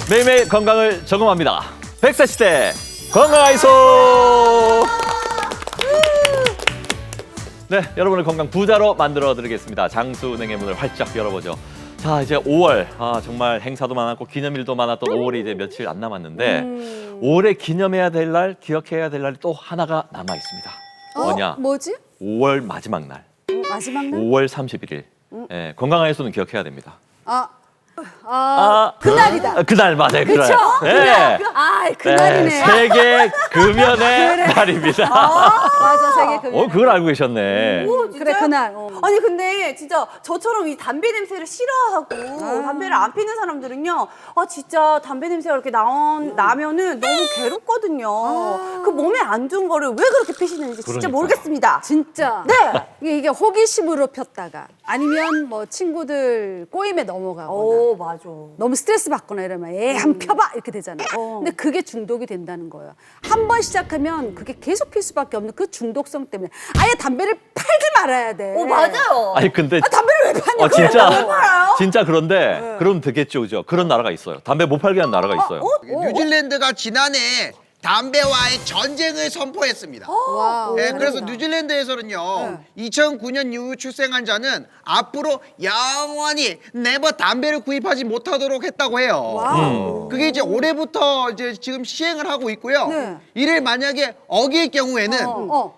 매일매일 건강을 점검합니다. 100세 시대 건강아이소. 네, 여러분을 건강 부자로 만들어드리겠습니다. 장수은행의 문을 활짝 열어보죠. 자, 이제 5월. 정말 행사도 많았고 기념일도 많았던 5월이 이제 며칠 안 남았는데 5월에 기념해야 될 날, 기억해야 될 날이 또 하나가 남아 있습니다. 뭐냐? 뭐지? 5월 마지막 날. 마지막 날? 5월 31일. 예, 건강아이소는 기억해야 됩니다. 그날이다. 그날 맞아요. 그날. 그쵸? 네. 그날이네. 세계 금연의 날입니다. 맞아, 세계 금연. 그걸 알고 계셨네. 오, 진짜요? 그래, 그날. 아니 근데 진짜 저처럼 이 담배 냄새를 싫어하고 담배를 안 피는 사람들은요, 진짜 담배 냄새가 이렇게 나면은 너무 괴롭거든요. 그 몸에 안 좋은 거를 왜 그렇게 피시는지 진짜 그러니까요. 모르겠습니다. 진짜. 네. 이게 호기심으로 폈다가 아니면 뭐 친구들 꼬임에 넘어가거나 오, 맞아. 너무 스트레스 받거나 이러면 한번 펴봐 이렇게 되잖아요. 근데 그게 중독이 된다는 거예요. 한 번 시작하면 그게 계속 필 수밖에 없는 그 중독성 때문에 아예 담배를 팔지 말아야 돼. 오, 맞아요. 아니 근데 담배를 왜 파냐? 진짜 왜 팔아요? 진짜 그런데 그럼 되겠죠, 그죠? 그런 나라가 있어요. 담배 못 팔게 하는 나라가 있어요. 뉴질랜드가 지난해 담배와의 전쟁을 선포했습니다. 와우. 네, 그래서 뉴질랜드에서는요, 2009년 이후 출생한 자는 앞으로 영원히 네버 담배를 구입하지 못하도록 했다고 해요. 그게 이제 올해부터 이제 지금 시행을 하고 있고요. 네. 이를 만약에 어길 경우에는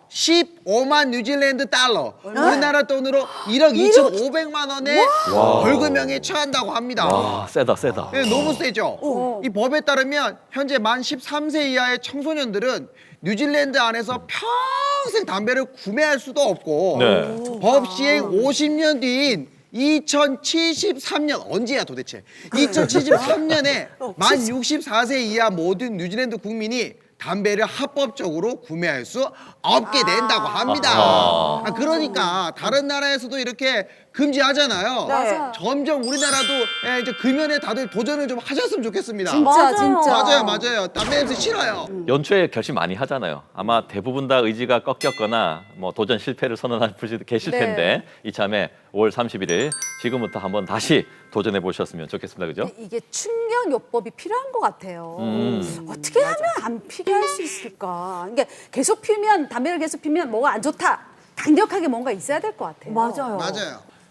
15만 뉴질랜드 달러, 우리나라 돈으로 1억 2,500만 원의 벌금형에 처한다고 합니다. 와, 세다. 네, 너무 세죠. 이 법에 따르면 현재 만 13세 이하의 청소년들은 뉴질랜드 안에서 평생 담배를 구매할 수도 없고 네. 법 시행 50년 뒤인 2073년 언제야 도대체? 2073년에 만 64세 이하 모든 뉴질랜드 국민이 담배를 합법적으로 구매할 수 없게 된다고 합니다. 그러니까 다른 나라에서도 이렇게 금지하잖아요. 맞아. 점점 우리나라도 이제 금연에 다들 도전을 좀 하셨으면 좋겠습니다. 진짜. 맞아요. 담배 냄새 싫어요. 연초에 결심 많이 하잖아요. 아마 대부분 다 의지가 꺾였거나 뭐 도전 실패를 선언한 분들도 계실 네. 텐데 이참에 5월 31일 지금부터 한번 다시 도전해 보셨으면 좋겠습니다. 그죠? 이게 충격요법이 필요한 것 같아요. 어떻게 하면 안 피게 할 수 있을까? 이게 계속 피면 담배를 계속 피면 뭐가 안 좋다. 강력하게 뭔가 있어야 될 것 같아요. 맞아요.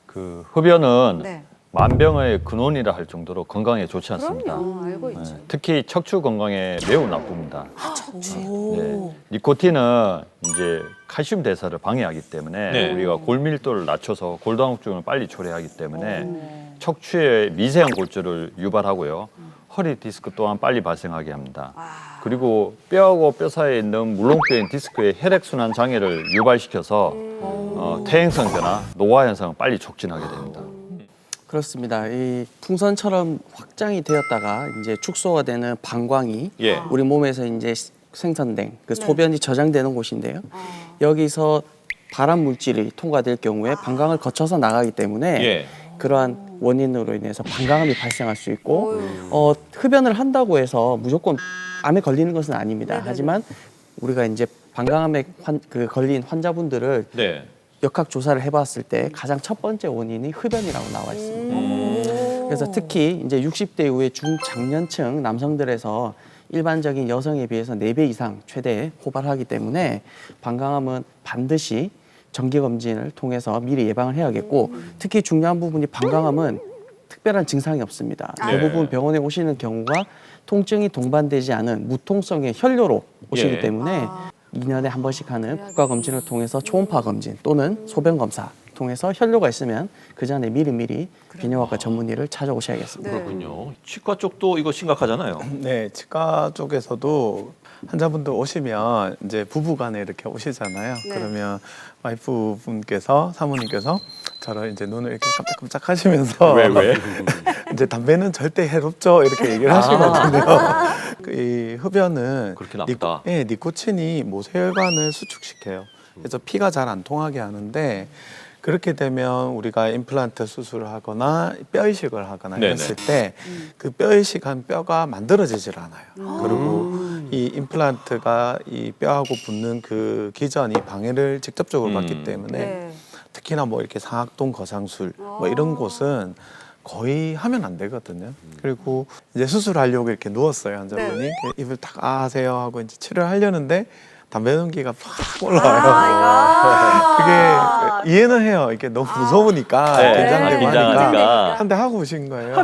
그 흡연은 네. 만병의 근원이라 할 정도로 건강에 좋지 않습니다. 그럼요. 알고 있죠. 네, 특히 척추 건강에 매우 나쁩니다. 네, 니코틴은 이제 칼슘 대사를 방해하기 때문에 네. 우리가 골밀도를 낮춰서 골다공증을 빨리 초래하기 때문에 척추에 미세한 골절을 유발하고요. 허리 디스크 또한 빨리 발생하게 합니다. 그리고 뼈하고 뼈 사이에 있는 물렁뼈인 디스크의 혈액순환 장애를 유발시켜서 퇴행성 변화, 노화 현상을 빨리 촉진하게 됩니다. 그렇습니다. 이 풍선처럼 확장이 되었다가 이제 축소가 되는 방광이 예. 우리 몸에서 이제 생성된 그 소변이 저장되는 곳인데요. 여기서 발암 물질이 통과될 경우에 방광을 거쳐서 나가기 때문에 예. 그러한 원인으로 인해서 방광암이 발생할 수 있고 흡연을 한다고 해서 무조건 암에 걸리는 것은 아닙니다. 하지만 우리가 이제 방광암에 걸린 환자분들을 네. 역학 조사를 해봤을 때 가장 첫 번째 원인이 흡연이라고 나와 있습니다. 그래서 특히 이제 60대 이후의 중장년층 남성들에서 일반적인 여성에 비해서 4배 이상 최대 호발하기 때문에 방광암은 반드시 정기 검진을 통해서 미리 예방을 해야겠고 특히 중요한 부분이 방광암은 특별한 증상이 없습니다. 대부분 병원에 오시는 경우가 통증이 동반되지 않은 무통성의 혈뇨로 오시기 때문에 2년에 한 번씩 하는 국가 검진을 통해서 초음파 검진 또는 소변 검사 통해서 혈뇨가 있으면 그 전에 미리미리 비뇨기과 전문의를 찾아오셔야겠습니다. 그렇군요. 치과 쪽도 이거 심각하잖아요. 네, 치과 쪽에서도 환자분들 오시면 이제 부부간에 이렇게 오시잖아요. 그러면 와이프 분께서 사모님께서 저를 이제 눈을 이렇게 깜짝깜짝 하시면서 왜? 이제 담배는 절대 해롭죠 이렇게 얘기를 하시거든요. 이 흡연은 그렇게 나쁘다. 니코틴이 모세혈관을 수축시켜요. 그래서 피가 잘 안 통하게 하는데 그렇게 되면 우리가 임플란트 수술을 하거나 뼈 이식을 하거나 네네. 했을 때 그 뼈 이식한 뼈가 만들어지질 않아요. 그리고 이 임플란트가 이 뼈하고 붙는 그 기전이 방해를 직접적으로 받기 때문에 특히나 뭐 이렇게 상악동 거상술 뭐 이런 곳은 거의 하면 안 되거든요. 그리고 이제 수술하려고 이렇게 누웠어요 환자분이. 네. 입을 딱 하세요 하고 이제 치료를 하려는데 담배 연기가 팍 올라와요. 그게 이해는 해요. 이게 너무 무서우니까 네, 긴장되고 긴장하니까. 하니까 한 대 하고 오신 거예요.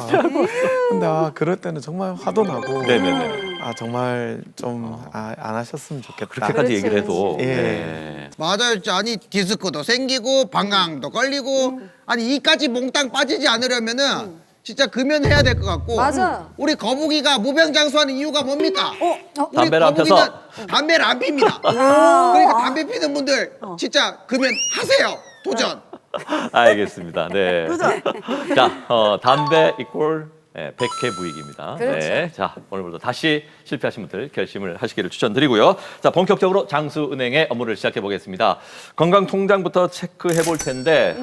근데 그럴 때는 정말 화도 나고 네네네. 정말 좀 안 하셨으면 좋겠다. 그렇게까지 얘기를 해도. 예. 네. 맞아요. 아니 디스크도 생기고 방광도 걸리고 아니 이까지 몽땅 빠지지 않으려면은 진짜 금연해야 될 것 같고. 맞아. 우리 거북이가 무병장수하는 이유가 뭡니까? 우리 담배를 안 거북이는 펴서? 담배를 안 핍니다. 그러니까 담배 피는 분들 진짜 금연하세요. 도전. 알겠습니다. 네. 자, 담배 이꼴 100회 무익입니다. 그렇죠. 네. 자, 오늘부터 다시 실패하신 분들 결심을 하시기를 추천드리고요. 자, 본격적으로 장수은행의 업무를 시작해 보겠습니다. 건강통장부터 체크해 볼 텐데,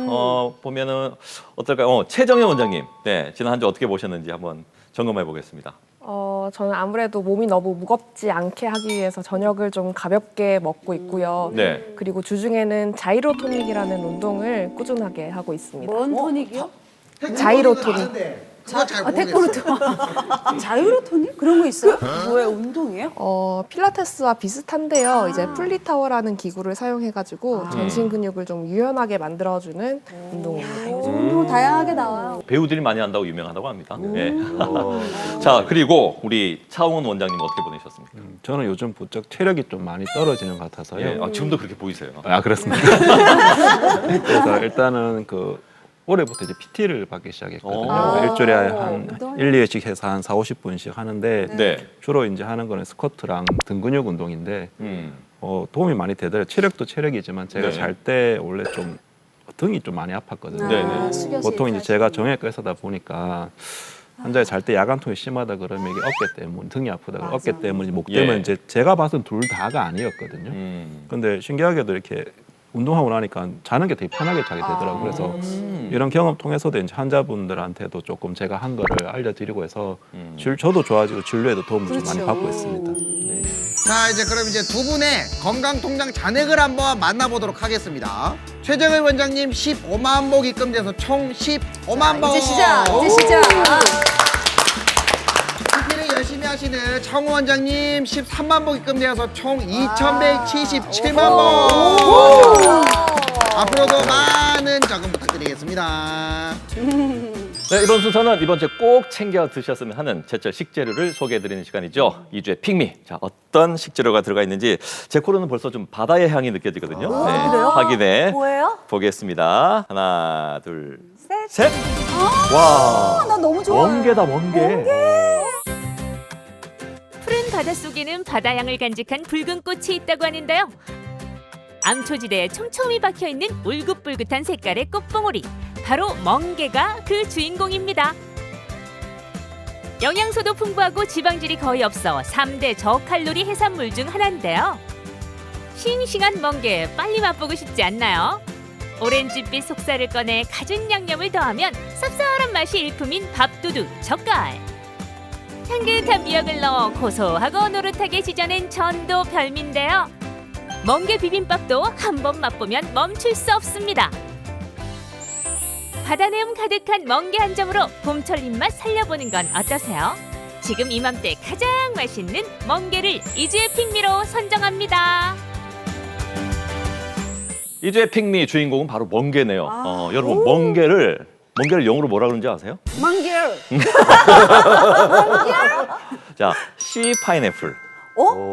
보면은 어떨까요? 최정현 원장님, 네, 지난 한 주 어떻게 보셨는지 한번 점검해 보겠습니다. 저는 아무래도 몸이 너무 무겁지 않게 하기 위해서 저녁을 좀 가볍게 먹고 있고요. 네. 그리고 주중에는 자이로토닉이라는 운동을 꾸준하게 하고 있습니다. 뭔 토닉이요? 자이로토닉. 그거 잘 테크노트. 모르겠어요. 자유로토닉? 그런 거 있어요? 뭐예요? 운동이에요? 필라테스와 비슷한데요. 이제 플리타워라는 기구를 사용해가지고 전신 근육을 좀 유연하게 만들어주는 운동입니다. 다양하게 나와요. 배우들이 많이 한다고 유명하다고 합니다. 네. 자, 그리고 우리 차홍원 원장님 어떻게 보내셨습니까? 저는 요즘 부쩍 체력이 좀 많이 떨어지는 것 같아서요. 예, 지금도 그렇게 보이세요. 그렇습니다. 그래서 일단은 올해부터 이제 PT를 받기 시작했거든요. 일주일에 한 1, 2회씩 해서 한 4, 50분씩 하는데 네. 주로 이제 하는 거는 스쿼트랑 등 근육 운동인데 음. 도움이 많이 되더라고요. 체력도 체력이지만 제가 네. 잘 때 원래 좀 등이 좀 많이 아팠거든요. 네네. 숙여서 보통 이제 이렇게 제가 정형외과 의사다 보니까 환자가 잘 때 야간통이 심하다 그러면 이게 어깨 때문, 등이 아프다 그러면 어깨 때문에 목 때문에 예. 이제 제가 봐서는 둘 다가 아니었거든요. 근데 신기하게도 이렇게 운동하고 나니까 자는 게 되게 편하게 자게 되더라고요. 그래서 이런 경험 통해서도 이제 환자분들한테도 조금 제가 한 거를 알려드리고 해서 저도 좋아지고 진료에도 도움을 좀 많이 받고 있습니다. 네. 자 이제 그럼 이제 두 분의 건강통장 잔액을 한번 만나보도록 하겠습니다. 최정일 원장님 15만 복 입금돼서 총 15만 복. 이제 시작. 이제 시작. PT를 열심히 하시는 청우 원장님 13만 복 입금되어서 총 2,177만 복. 앞으로도 많은 적응 부탁드리겠습니다. 네, 이번 순서는 이번 주에 꼭 챙겨 드셨으면 하는 제철 식재료를 소개해드리는 시간이죠. 2주의 픽미. 자, 어떤 식재료가 들어가 있는지 제 코로는 벌써 좀 바다의 향이 느껴지거든요. 네, 그래요? 확인해 뭐예요? 보겠습니다. 하나, 둘, 셋. 와, 나 너무 좋아. 멍게다, 멍게. 푸른 바닷속에는 바다향을 간직한 붉은 꽃이 있다고 하는데요. 암초지대에 촘촘히 박혀있는 울긋불긋한 색깔의 꽃봉오리, 바로 멍게가 그 주인공입니다. 영양소도 풍부하고 지방질이 거의 없어 3대 저칼로리 해산물 중 하나인데요. 싱싱한 멍게 빨리 맛보고 싶지 않나요? 오렌지빛 속살을 꺼내 갖은 양념을 더하면 쌉쌀한 맛이 일품인 밥도둑 젓갈. 향긋한 미역을 넣어 고소하고 노릇하게 지져낸 전도 별미인데요. 멍게 비빔밥도 한번 맛보면 멈출 수 없습니다. 바다 내음 가득한 멍게 한 점으로 봄철 입맛 살려보는 건 어떠세요? 지금 이맘때 가장 맛있는 멍게를 2주의 픽미로 선정합니다. 2주의 픽미 주인공은 바로 멍게네요. 여러분, 멍게를 영어로 뭐라 그러는지 아세요? 망길. 자, 씨 파인애플.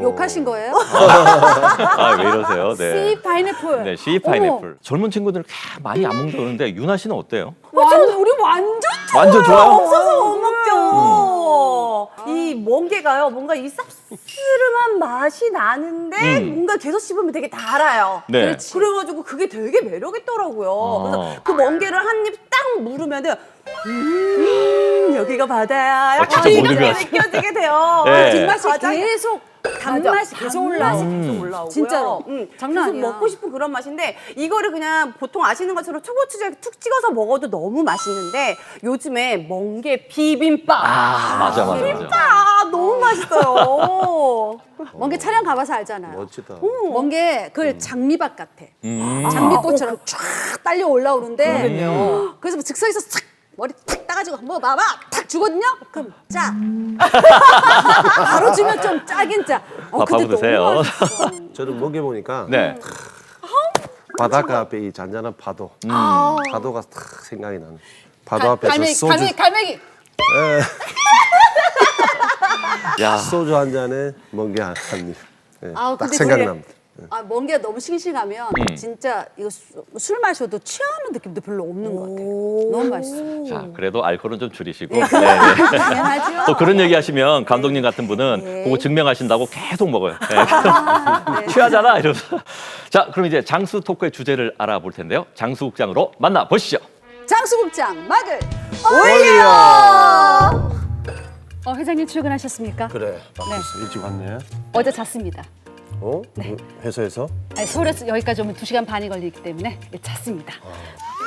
욕하신 거예요? 아, 왜 이러세요? 네. 씨 파인애플. 네, 씨 파인애플. 젊은 친구들은 많이 안 먹는다 그러는데 유나 씨는 어때요? 우리 완전 완전 좋아요? 없어서 못 먹죠. 이 멍게가요, 뭔가 이 쌉스름한 맛이 나는데 뭔가 계속 씹으면 되게 달아요. 네. 그래가지고 그게 되게 매력있더라고요. 그래서 그 멍게를 한 입 딱 물으면은 여기가 바다야. 약간 진짜 이렇게 몰입이 하시- 느껴지게 돼요. 네. 뒷맛이 가장- 계속 단맛이 계속 올라와. 계속 올라오고요. 진짜로. 장난 계속 아니야. 먹고 싶은 그런 맛인데 이거를 그냥 보통 아시는 것처럼 초고추장에 툭 찍어서 먹어도 너무 맛있는데 요즘에 멍게 비빔밥. 맞아. 너무 맛있어요. 멍게 촬영 가봐서 알잖아요. 멋지다. 멍게 그걸 장미밭 같아. 장미꽃처럼 쫙 딸려 올라오는데 그래서 즉석에서 싹 머리 탁 따가지고 뭐 봐봐 탁 주거든요. 그럼 짜. 바로 주면 좀 짜긴 짜. 밥 근데 하고 드세요. 너무 맛있어. 저는 먹여보니까 네. 바닷가 앞에 이 잔잔한 파도, 파도가 탁 생각이 나는. 파도 앞에서 갈매기, 소주, 갈매기. 야. 소주 한 잔에 멍게 한 입. 예, 딱 근데 생각납니다. 멍게가 너무 싱싱하면 진짜 이거 술 마셔도 취하는 느낌도 별로 없는 것 같아요. 너무 맛있어. 자, 그래도 알코올은 좀 줄이시고. 네. 당연하죠. 또 그런 얘기 하시면 감독님 같은 분은 그거 증명하신다고 계속 먹어요. 네. 취하잖아 이러면서. 자, 그럼 이제 장수 토크의 주제를 알아볼 텐데요. 장수국장으로 만나보시죠. 장수국장 막을 올려! 회장님 출근하셨습니까? 그래, 바뀌었어. 일찍 왔네. 어제 잤습니다. 어? 회사에서? 아니, 서울에서 여기까지 오면 2시간 반이 걸리기 때문에 잤습니다.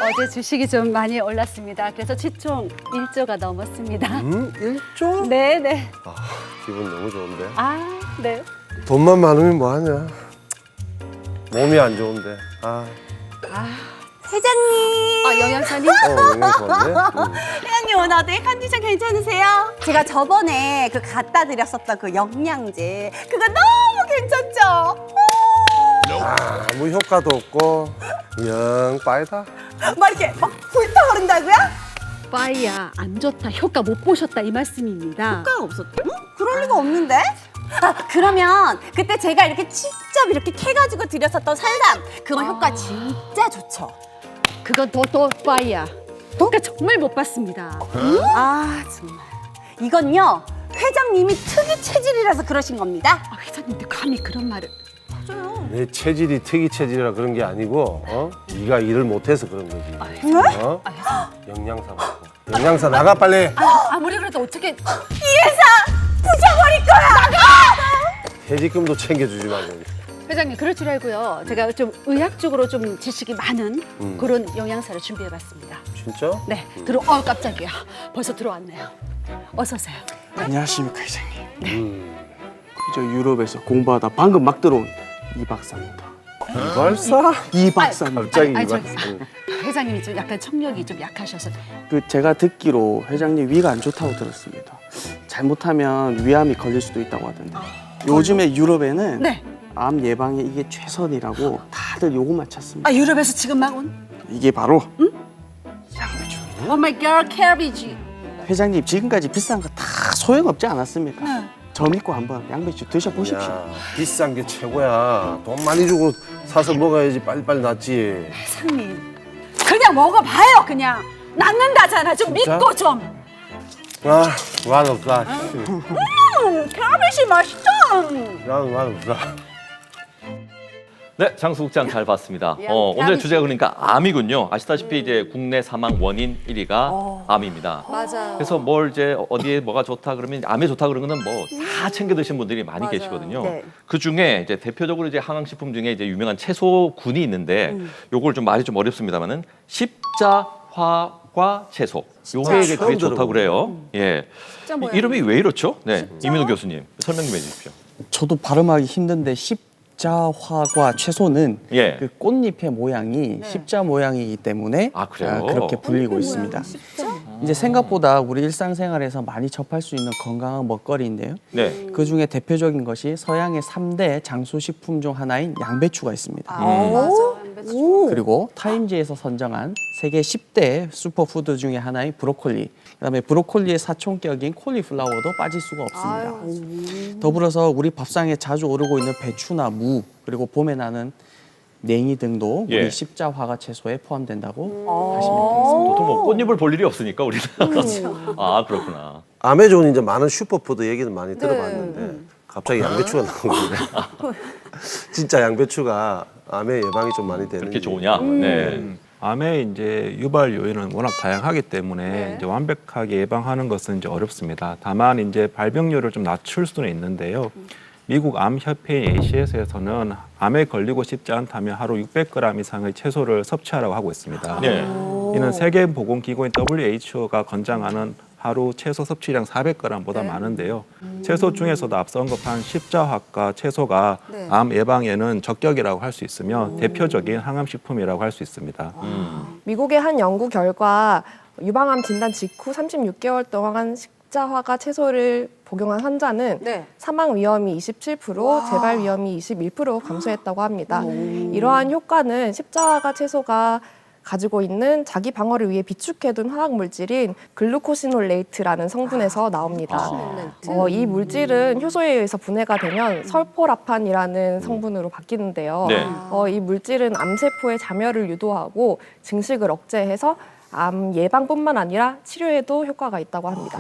어제 주식이 좀 많이 올랐습니다. 그래서 시총 1조가 넘었습니다. 1조? 네네. 기분 너무 좋은데. 네. 돈만 많으면 뭐하냐. 몸이 안 좋은데. 회장님. 영양사님? 영양소 왔네. 회장님 오늘 어때? 컨디션 괜찮으세요? 제가 저번에 그 갖다 드렸었던 그 영양제 그거 너무 괜찮죠? 아무 효과도 없고 영 빠이다. 막 이렇게 막 불타오른다고요? 빠이야 안 좋다 효과 못 보셨다 이 말씀입니다. 효과가 없었대? 응? 그럴 리가 없는데? 그러면 그때 제가 이렇게 직접 이렇게 캐가지고 드렸었던 산삼 그거 효과 진짜 좋죠? 그건 더 빠이야. 효과 정말 못 봤습니다. 정말 이건요 회장님이 특이 체질이라서 그러신 겁니다. 회장님도 감히 그런 말을. 내 체질이 특이 체질이라 그런 게 아니고 네가 일을 못해서 그런 거지. 영양사 먹고. 영양사 나가 빨리. 아무리 그래도 어떻게 이 회사 부셔버릴 거야. 나가! 퇴직금도 챙겨주지 말고. 회장님 그럴 줄 알고요. 제가 좀 의학적으로 좀 지식이 많은 그런 영양사를 준비해봤습니다. 진짜? 네, 깜짝이야. 벌써 들어왔네요. 어서 오세요. 안녕하십니까 회장님. 저 유럽에서 공부하다 방금 막 들어온 이 박사입니다. 이발사? 이 박사입니다. 갑자기 아니, 이발사. 회장님이 좀 약간 청력이 좀 약하셔서. 그 제가 듣기로 회장님 위가 안 좋다고 들었습니다. 잘못하면 위암이 걸릴 수도 있다고 하던데. 요즘에 유럽에는 네. 암 예방에 이게 최선이라고 다들 요것만 찾습니다. 유럽에서 지금 막 온? 이게 바로 오 마이 갓, 캐비지. 회장님 지금까지 비싼 거 다 소용없지 않았습니까? 저 믿고 한번 양배추 드셔보십시오. 야, 비싼 게 최고야. 돈 많이 주고 사서 먹어야지 빨리빨리 낫지. 회장님, 그냥 먹어봐요, 그냥. 낫는다잖아. 좀 진짜? 믿고 좀. 맛없다. 캐비지 맛있죠? 나는 맛없다. 네, 장수국장 잘 봤습니다. 오늘 주제가 그러니까 암이군요. 아시다시피 이제 국내 사망 원인 1위가 암입니다. 맞아요. 그래서 뭘 이제 어디에 뭐가 좋다 그러면 암에 좋다 그런 거는 뭐 다 챙겨 드시는 분들이 많이 계시거든요. 네. 그 중에 이제 대표적으로 이제 항암식품 중에 이제 유명한 채소군이 있는데 요걸 좀 말이 좀 어렵습니다만은 십자화과 채소. 요게 이제 그게 좋다고 그래요. 예. 이름이 왜 이렇죠? 네, 이민우 교수님 설명 좀 해주십시오. 저도 발음하기 힘든데 십자화과 채소는 예. 그 꽃잎의 모양이 십자 모양이기 때문에 아, 그래요? 그렇게 불리고 있습니다. 이제 생각보다 우리 일상생활에서 많이 접할 수 있는 건강한 먹거리인데요. 네. 그 중에 대표적인 것이 서양의 3대 장수식품 중 하나인 양배추가 있습니다. 맞아. 그리고 타임지에서 선정한 세계 10대 슈퍼푸드 중에 하나인 브로콜리, 그다음에 브로콜리의 사촌격인 콜리플라워도 빠질 수가 없습니다. 더불어서 우리 밥상에 자주 오르고 있는 배추나 무, 그리고 봄에 나는 냉이 등도 예. 우리 십자화과 채소에 포함된다고 하시면 되겠습니다. 보통 뭐 꽃잎을 볼 일이 없으니까 우리는. 아, 그렇구나. 암에 좋은 이제 많은 슈퍼푸드 얘기는 많이 들어봤는데 갑자기 양배추가 나오는데 진짜 양배추가 암의 예방이 좀 많이 되는. 그렇게 좋으냐? 네. 암의 이제 유발 요인은 워낙 다양하기 때문에 이제 완벽하게 예방하는 것은 이제 어렵습니다. 다만 이제 발병률을 좀 낮출 수는 있는데요. 미국 암협회인 ACS에서는 암에 걸리고 싶지 않다면 하루 600g 이상의 채소를 섭취하라고 하고 있습니다. 네. 이는 세계보건기구인 WHO가 권장하는 하루 채소 섭취량 400g보다 많은데요. 채소 중에서도 앞서 언급한 십자화과 채소가 암 예방에는 적격이라고 할 수 있으며 대표적인 항암식품이라고 할 수 있습니다. 미국의 한 연구 결과 유방암 진단 직후 36개월 동안 십자화가 채소를 복용한 환자는 네. 사망 위험이 27%, 재발 위험이 21% 감소했다고 합니다. 이러한 효과는 십자화가 채소가 가지고 있는 자기 방어를 위해 비축해둔 화학 물질인 글루코시놀레이트라는 성분에서 나옵니다. 이 물질은 효소에 의해서 분해가 되면 설포라판이라는 성분으로 바뀌는데요. 네. 이 물질은 암세포의 자멸을 유도하고 증식을 억제해서 암 예방뿐만 아니라 치료에도 효과가 있다고 합니다.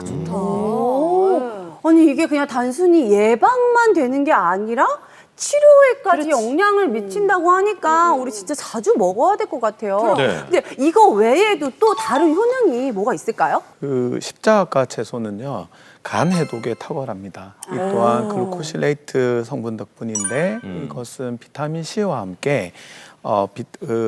아니 이게 그냥 단순히 예방만 되는 게 아니라 치료에까지 영향을 미친다고 하니까 우리 진짜 자주 먹어야 될 것 같아요. 네. 근데 이거 외에도 또 다른 효능이 뭐가 있을까요? 그 십자가 채소는요 간 해독에 탁월합니다. 이 또한 글루코실레이트 성분 덕분인데 이것은 비타민 C와 함께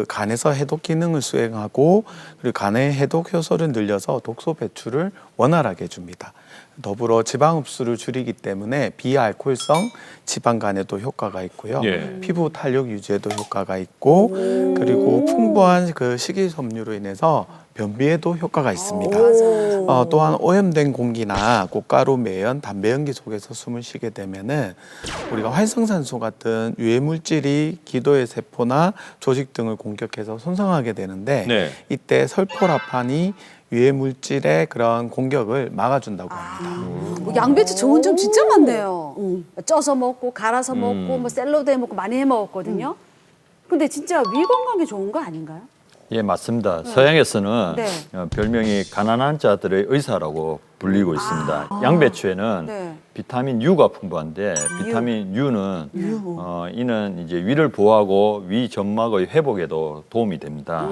간에서 해독 기능을 수행하고 그리고 간의 해독 효소를 늘려서 독소 배출을 원활하게 해줍니다. 더불어 지방 흡수를 줄이기 때문에 비알코올성 지방간에도 효과가 있고요. 예. 피부 탄력 유지에도 효과가 있고 그리고 풍부한 그 식이섬유로 인해서 변비에도 효과가 있습니다. 또한 오염된 공기나 꽃가루, 매연, 담배 연기 속에서 숨을 쉬게 되면은 우리가 활성산소 같은 유해 물질이 기도의 세포나 조직 등을 공격해서 손상하게 되는데 네. 이때 설포라판이 유해 물질의 그런 공격을 막아준다고 합니다. 뭐 양배추 좋은 점 진짜 많네요. 쪄서 먹고 갈아서 먹고 뭐 샐러드에 먹고 많이 해 먹었거든요. 근데 진짜 위 건강에 좋은 거 아닌가요? 예, 맞습니다. 서양에서는 네. 별명이 가난한 자들의 의사라고 불리고 있습니다. 양배추에는 네. 비타민 U가 풍부한데 비타민 U는 이는 이제 위를 보호하고 위 점막의 회복에도 도움이 됩니다.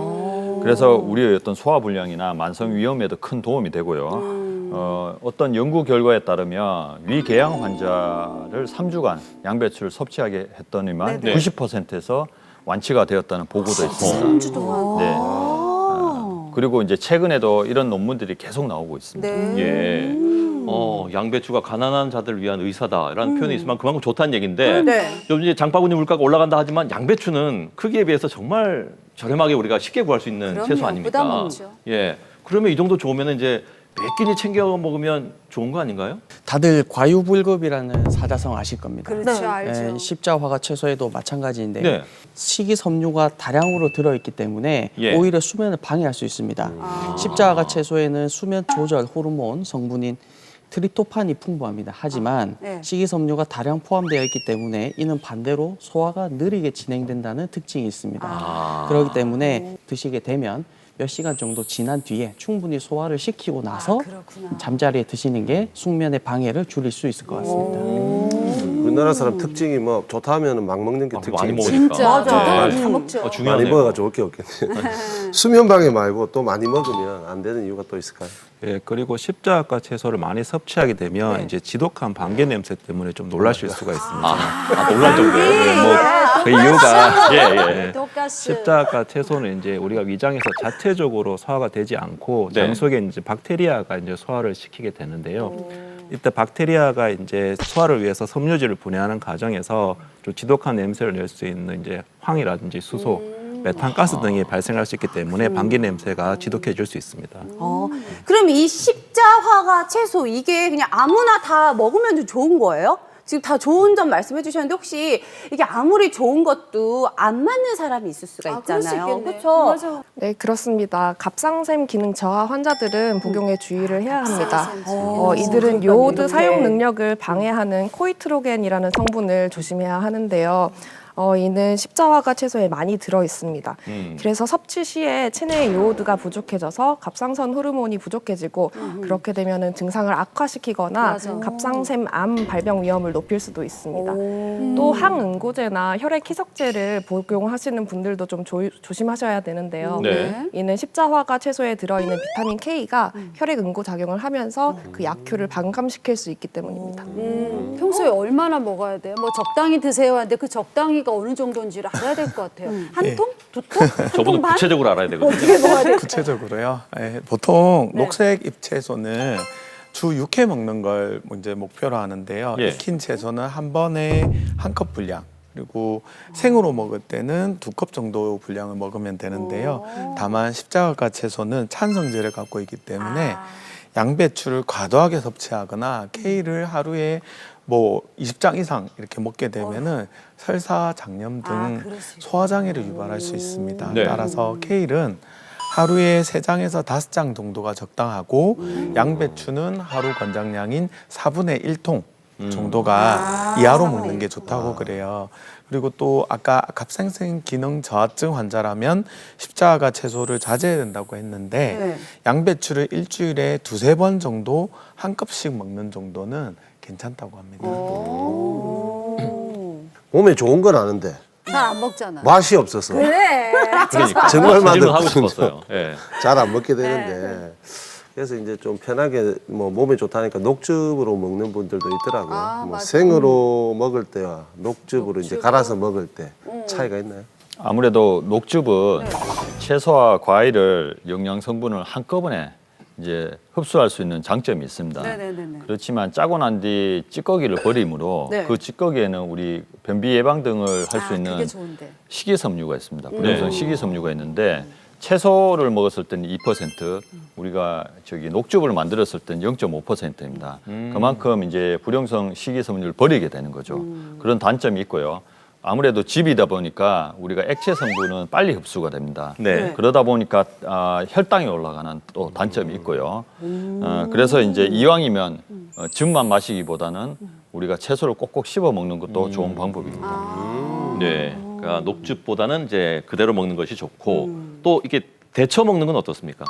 그래서 우리의 어떤 소화불량이나 만성 위염에도 큰 도움이 되고요. 어떤 연구 결과에 따르면 위궤양 환자를 3주간 양배추를 섭취하게 했더니만 네. 90%에서 완치가 되었다는 보고도 있습니다. 3주 동안. 네. 그리고 이제 최근에도 이런 논문들이 계속 나오고 있습니다. 예. 양배추가 가난한 자들을 위한 의사다라는 표현이 있으면 그만큼 좋다는 얘기인데 네. 요즘 이제 장바구니 물가가 올라간다 하지만 양배추는 크기에 비해서 정말 저렴하게 우리가 쉽게 구할 수 있는 그럼요. 채소 아닙니까? 부담 없죠. 예. 그러면 이 정도 좋으면 이제 몇 끼니 챙겨 먹으면 좋은 거 아닌가요? 다들 과유불급이라는 사자성 아실 겁니다. 그렇죠, 알죠. 십자화가 채소에도 마찬가지인데요. 네. 식이섬유가 다량으로 들어있기 때문에 예. 오히려 수면을 방해할 수 있습니다. 십자화가 채소에는 수면 조절 호르몬 성분인 트립토판이 풍부합니다. 하지만 네. 식이섬유가 다량 포함되어 있기 때문에 이는 반대로 소화가 느리게 진행된다는 특징이 있습니다. 그렇기 때문에 드시게 되면 몇 시간 정도 지난 뒤에 충분히 소화를 시키고 나서 그렇구나. 잠자리에 드시는 게 숙면의 방해를 줄일 수 있을 것 같습니다. 우리나라 사람 특징이 뭐 좋다 하면 막 먹는 게 많이 특징이지. 먹으니까. 진짜. 맞아. 네. 다 먹죠. 많이 중요하네요. 먹어가 좋을 게 없겠네. 수면 방해 말고 또 많이 먹으면 안 되는 이유가 또 있을까요? 예, 그리고 십자가 채소를 많이 섭취하게 되면 이제 지독한 방개 냄새 때문에 좀 놀라실 수가 있습니다. 놀랄 정도예요. 예, 뭐그 이유가 예. 독가스. 십자가 채소는 이제 우리가 위장에서 자체적으로 소화가 되지 않고 네. 장 속에 이제 박테리아가 이제 소화를 시키게 되는데요. 이때 박테리아가 이제 소화를 위해서 섬유질을 분해하는 과정에서 좀 지독한 냄새를 낼 수 있는 이제 황이라든지 수소, 메탄가스 등이 발생할 수 있기 때문에 방개 냄새가 지독해질 수 있습니다. 그럼 이 십자화가 채소 이게 그냥 아무나 다 먹으면 좋은 거예요? 지금 다 좋은 점 말씀해 주셨는데 혹시 이게 아무리 좋은 것도 안 맞는 사람이 있을 수가 그럴 수 있잖아요. 있겠네. 그렇죠? 맞아. 네, 그렇습니다. 갑상샘 기능 저하 환자들은 복용에 주의를 해야 합니다. 이들은 요오드 사용 능력을 방해하는 코이트로겐이라는 성분을 조심해야 하는데요. 이는 십자화가 채소에 많이 들어 있습니다. 그래서 섭취 시에 체내의 요오드가 부족해져서 갑상선 호르몬이 부족해지고 그렇게 되면은 증상을 악화시키거나 맞아. 갑상샘 암 발병 위험을 높일 수도 있습니다. 또 항응고제나 혈액 희석제를 복용하시는 분들도 좀 조심하셔야 되는데요. 네. 이는 십자화가 채소에 들어있는 비타민 K가 혈액 응고 작용을 하면서 그 약효를 반감시킬 수 있기 때문입니다. 평소에 얼마나 먹어야 돼요? 뭐 적당히 드세요 하는데 그 적당히가 어느 정도인지를 알아야 될 것 같아요. 한 통? 두 통? 한 저분은 통 반? 구체적으로 알아야 되거든요. 어떻게 먹어야 돼요? 구체적으로요. 보통 네. 녹색 잎채소는 주 6회 먹는 걸 이제 목표로 하는데요. 예. 익힌 채소는 한 번에 한 컵 분량. 그리고 생으로 먹을 때는 2컵 정도 분량을 먹으면 되는데요. 다만 십자가 채소는 찬성제를 갖고 있기 때문에 양배추를 과도하게 섭취하거나 케일을 하루에 뭐 20장 이상 이렇게 먹게 되면은 설사, 장염 등 소화장애를 유발할 수 있습니다. 네. 따라서 케일은 하루에 3장에서 5장 정도가 적당하고 양배추는 하루 권장량인 4분의 1통 정도가 이하로 먹는 게 좋다고 그래요. 그리고 또 아까 갑상선 기능 저하증 환자라면 십자가 채소를 자제해야 된다고 했는데 양배추를 일주일에 2-3번 정도 한 컵씩 먹는 정도는 괜찮다고 합니다. 몸에 좋은 건 아는데 잘 안 먹잖아. 맛이 없어서 그래. 그러니까 정말 질문하고 맛없거든요. 싶었어요. 예. 잘 안 먹게 되는데 그래서 이제 좀 편하게 뭐 몸에 좋다니까 녹즙으로 먹는 분들도 있더라고요. 뭐 맞아. 생으로 먹을 때와 녹즙으로 이제 갈아서 먹을 때 차이가 있나요? 아무래도 녹즙은 채소와 과일을 영양 성분을 한꺼번에 이제 흡수할 수 있는 장점이 있습니다. 네네네네. 그렇지만 짜고 난 뒤 찌꺼기를 버림으로 네. 그 찌꺼기에는 우리 변비 예방 등을 할 수 있는 그게 좋은데. 식이섬유가 있습니다. 불용성 식이섬유가 있는데 채소를 먹었을 때는 2%, 우리가 녹즙을 만들었을 때는 0.5%입니다. 그만큼 이제 불용성 식이섬유를 버리게 되는 거죠. 그런 단점이 있고요. 아무래도 즙이다 보니까 우리가 액체 성분은 빨리 흡수가 됩니다. 네. 그러다 보니까 혈당이 올라가는 또 단점이 있고요. 그래서 이제 이왕이면 즙만 마시기보다는 우리가 채소를 꼭꼭 씹어 먹는 것도 좋은 방법입니다. 네. 그러니까 녹즙보다는 이제 그대로 먹는 것이 좋고 또 이게 데쳐 먹는 건 어떻습니까?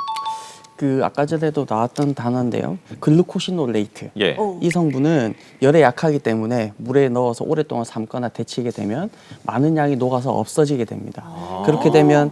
그 아까 전에도 나왔던 단어인데요. 글루코시놀레이트. 예. 이 성분은 열에 약하기 때문에 물에 넣어서 오랫동안 삶거나 데치게 되면 많은 양이 녹아서 없어지게 됩니다. 그렇게 되면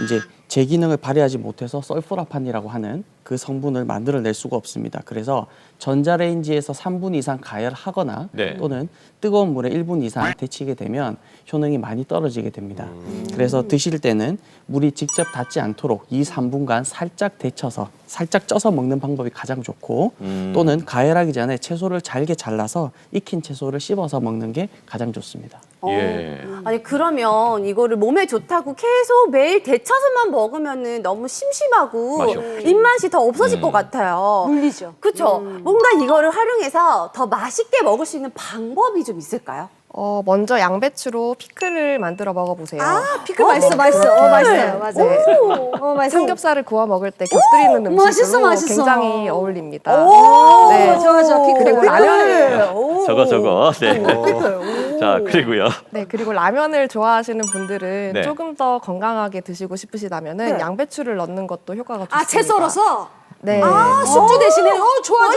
이제 제 기능을 발휘하지 못해서 설포라판이라고 하는 그 성분을 만들어낼 수가 없습니다. 그래서 전자레인지에서 3분 이상 가열하거나 네. 또는 뜨거운 물에 1분 이상 데치게 되면 효능이 많이 떨어지게 됩니다. 그래서 드실 때는 물이 직접 닿지 않도록 2-3분간 살짝 데쳐서 살짝 쪄서 먹는 방법이 가장 좋고 또는 가열하기 전에 채소를 잘게 잘라서 익힌 채소를 씹어서 먹는 게 가장 좋습니다. 예. 아니 그러면 이거를 몸에 좋다고 계속 매일 데쳐서만 먹으면은 너무 심심하고 맛이 없죠. 입맛이 더 없어질 것 같아요. 물리죠. 그렇죠. 뭔가 이거를 활용해서 더 맛있게 먹을 수 있는 방법이 좀 있을까요? 먼저 양배추로 피클을 만들어 먹어보세요. 피클 맛있어. 맛있어요. 맞아요. 맛있어. 삼겹살을 구워 먹을 때 곁들이는 음식으로 맛있어. 굉장히 어울립니다. 네. 좋아. 피클. 그리고 라면을 저거. 네. 자, 그리고요. 네, 그리고 라면을 좋아하시는 분들은 네. 조금 더 건강하게 드시고 싶으시다면은 양배추를 넣는 것도 효과가 좋습니다. 채 썰어서? 네. 숙주 대신에 좋아.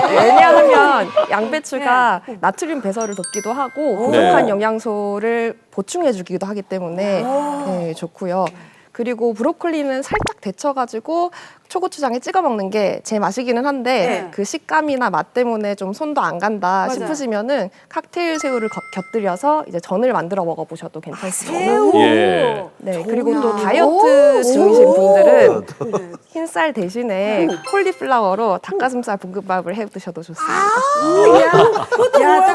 왜냐하면 양배추가 나트륨 배설을 돕기도 하고 부족한 네. 영양소를 보충해주기도 하기 때문에 네, 좋고요. 그리고 브로콜리는 살짝 데쳐가지고 초고추장에 찍어 먹는 게 제 맛이기는 한데 그 식감이나 맛 때문에 좀 손도 안 간다 싶으시면은 칵테일 새우를 곁들여서 이제 전을 만들어 먹어보셔도 괜찮습니다. 예. 네, 그리고 또 다이어트 중이신 분들은 흰쌀 대신에 콜리플라워로 닭가슴살 볶음밥을 해 드셔도 좋습니다.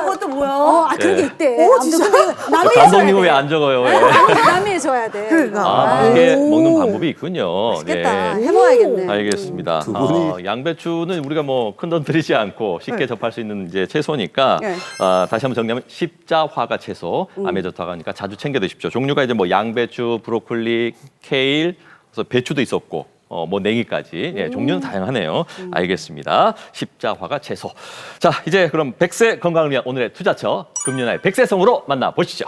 그것도 뭐야? 그런 게 있대. 남이 감독님은 왜 안 적어요? 왜? 남이 해줘야 돼. 이게 먹는 방법이 있군요. 맛있겠다. 네. 해먹어야겠네. 알겠습니다. 양배추는 우리가 뭐 큰 돈 들이지 않고 쉽게 접할 수 있는 이제 채소니까 다시 한번 정리하면 십자화가 채소 암에 좋다고 하니까 자주 챙겨 드십시오. 종류가 이제 뭐 양배추, 브로콜리, 케일, 그래서 배추도 있었고 뭐 냉이까지 종류는 다양하네요. 알겠습니다. 십자화가 채소. 자, 이제 그럼 100세 건강을 위한 오늘의 투자처 금연아의 100세성으로 만나보시죠.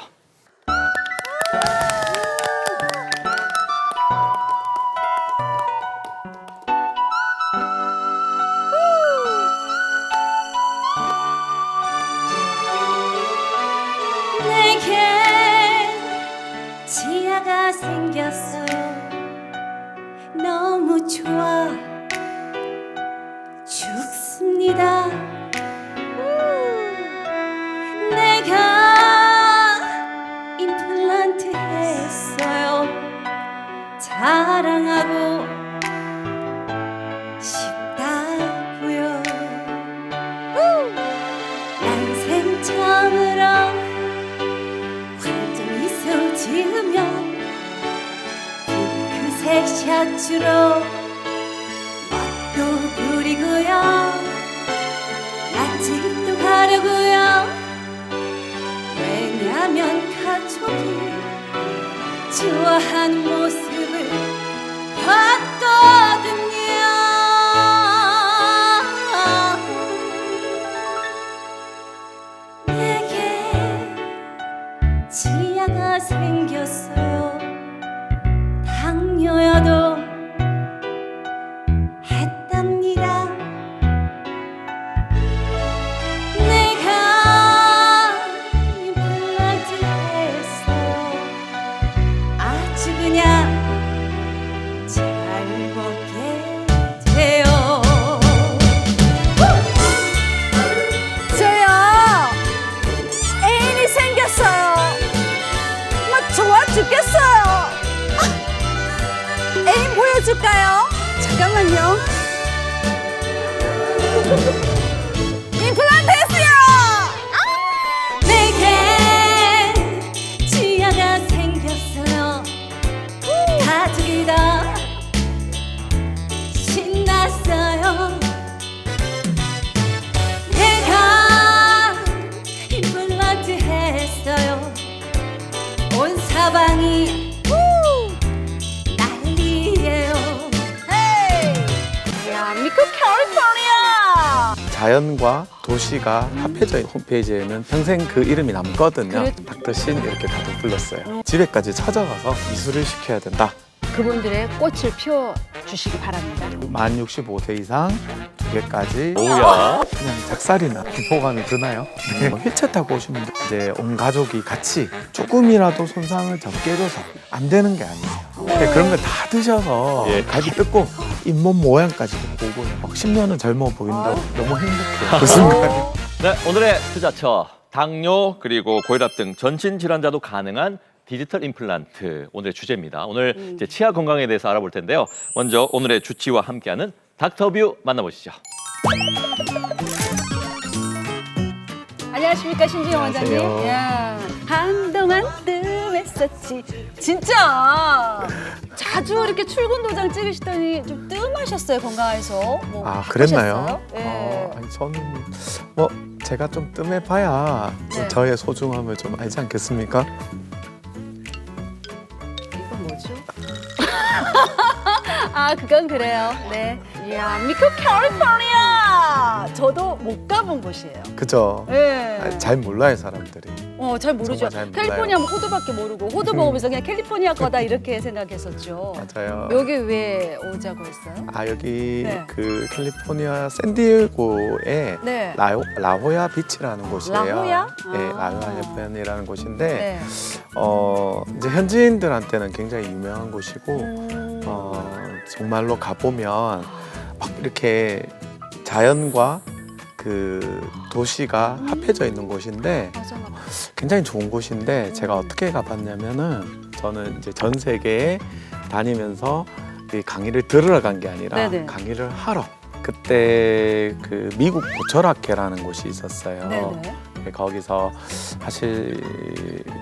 내게 지아가 생겼어 너무 좋아 죽습니다 내가 임플란트 했어요 자랑하고 싶다고요 난생 처음으로 흰색 셔츠로 멋도 부리고요 맛집도 가려고요 왜냐면 가족이 좋아하는 모습을 봤거든요 내게 치아가 생겼어요 당뇨여도 했답니다 내가 임플란트 했어요 아주 그냥 잘 먹게 돼요 저요 애인이 생겼어요. 막 좋아 죽겠어요. 애인 보여줄까요? 잠깐만요. 임플란트 했어요. 내게 치아가 생겼어요 가족이 다 신났어요 내가 임플란트 했어요 온 사방이 난리예요 야, 미국 캘리포니아. 자연과 도시가 합해져 있는 홈페이지에는 평생 그 이름이 남거든요. 그래. 닥터신 이렇게 다들 불렀어요. 집에까지 찾아가서 미술을 시켜야 된다. 그분들의 꽃을 피워 주시기 바랍니다. 만 65세 이상 2개까지 오야. 그냥 작살이나 기포감이 드나요? 네. 휠체어 타고 오신 분들 이제 온 가족이 같이 조금이라도 손상을 적게 해줘서 안 되는 게 아니에요. 근데 그런 걸 다 드셔서 예. 갈비 뜯고 잇몸 모양까지도 보고 막 10년은 젊어 보인다고 너무 행복해요. 그 순간이. 네, 오늘의 투자처 당뇨 그리고 고혈압 등 전신 질환자도 가능한 디지털 임플란트 오늘의 주제입니다. 오늘 이제 치아 건강에 대해서 알아볼 텐데요. 먼저 오늘의 주치와 함께하는 닥터뷰 만나보시죠. 안녕하십니까 신지영 원장님. 안녕하세요. 야, 한동안 뜸했었지. 진짜 자주 이렇게 출근 도장 찍으시더니 좀 뜸하셨어요 건강해서. 뭐 아 그랬나요? 바쁘셨어요? 네. 아니 저는 뭐 제가 좀 뜸해봐야 좀 네. 저의 소중함을 좀 알지 않겠습니까? 이건 뭐죠? 아 그건 그래요. 네. 이야 미국 캘리포니아. 저도 못 가본 곳이에요. 그죠? 네. 아니, 잘 몰라요 사람들이. 잘 모르죠. 정말 잘 몰라요. 캘리포니아 면 호두밖에 모르고 호두 먹으면서 그냥 캘리포니아 거다 이렇게 생각했었죠. 맞아요. 여기 왜 오자고 했어요? 아 여기 네. 그 캘리포니아 샌디에고의 네. 라호야 비치라는 곳이에요. 라호야? 네, 아. 라호야 편이라는 곳인데 네. 이제 현지인들한테는 굉장히 유명한 곳이고 음. 정말로 가보면 막 이렇게 자연과 그 도시가 합해져 있는 곳인데 맞아, 맞아. 굉장히 좋은 곳인데 제가 어떻게 가봤냐면은 저는 이제 전 세계에 다니면서 이 강의를 들으러 간 게 아니라 네네. 강의를 하러 그때 그 미국 고철학회라는 곳이 있었어요. 네네. 거기서 사실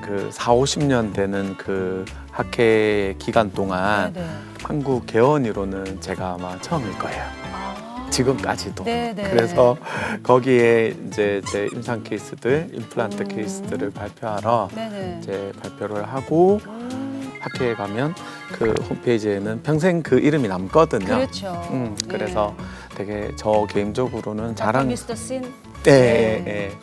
그 40-50년 되는 그 학회 기간 동안 네네. 한국 개원이로는 제가 아마 처음일 거예요. 아. 지금까지도. 네네. 그래서 거기에 이제 제 임상 케이스들, 임플란트 케이스들을 발표하러 네네. 이제 발표를 하고 학회에 가면 그 홈페이지에는 평생 그 이름이 남거든요. 그렇죠. 그래서 되게 저 개인적으로는 자랑. 미스터 신. 네, 네.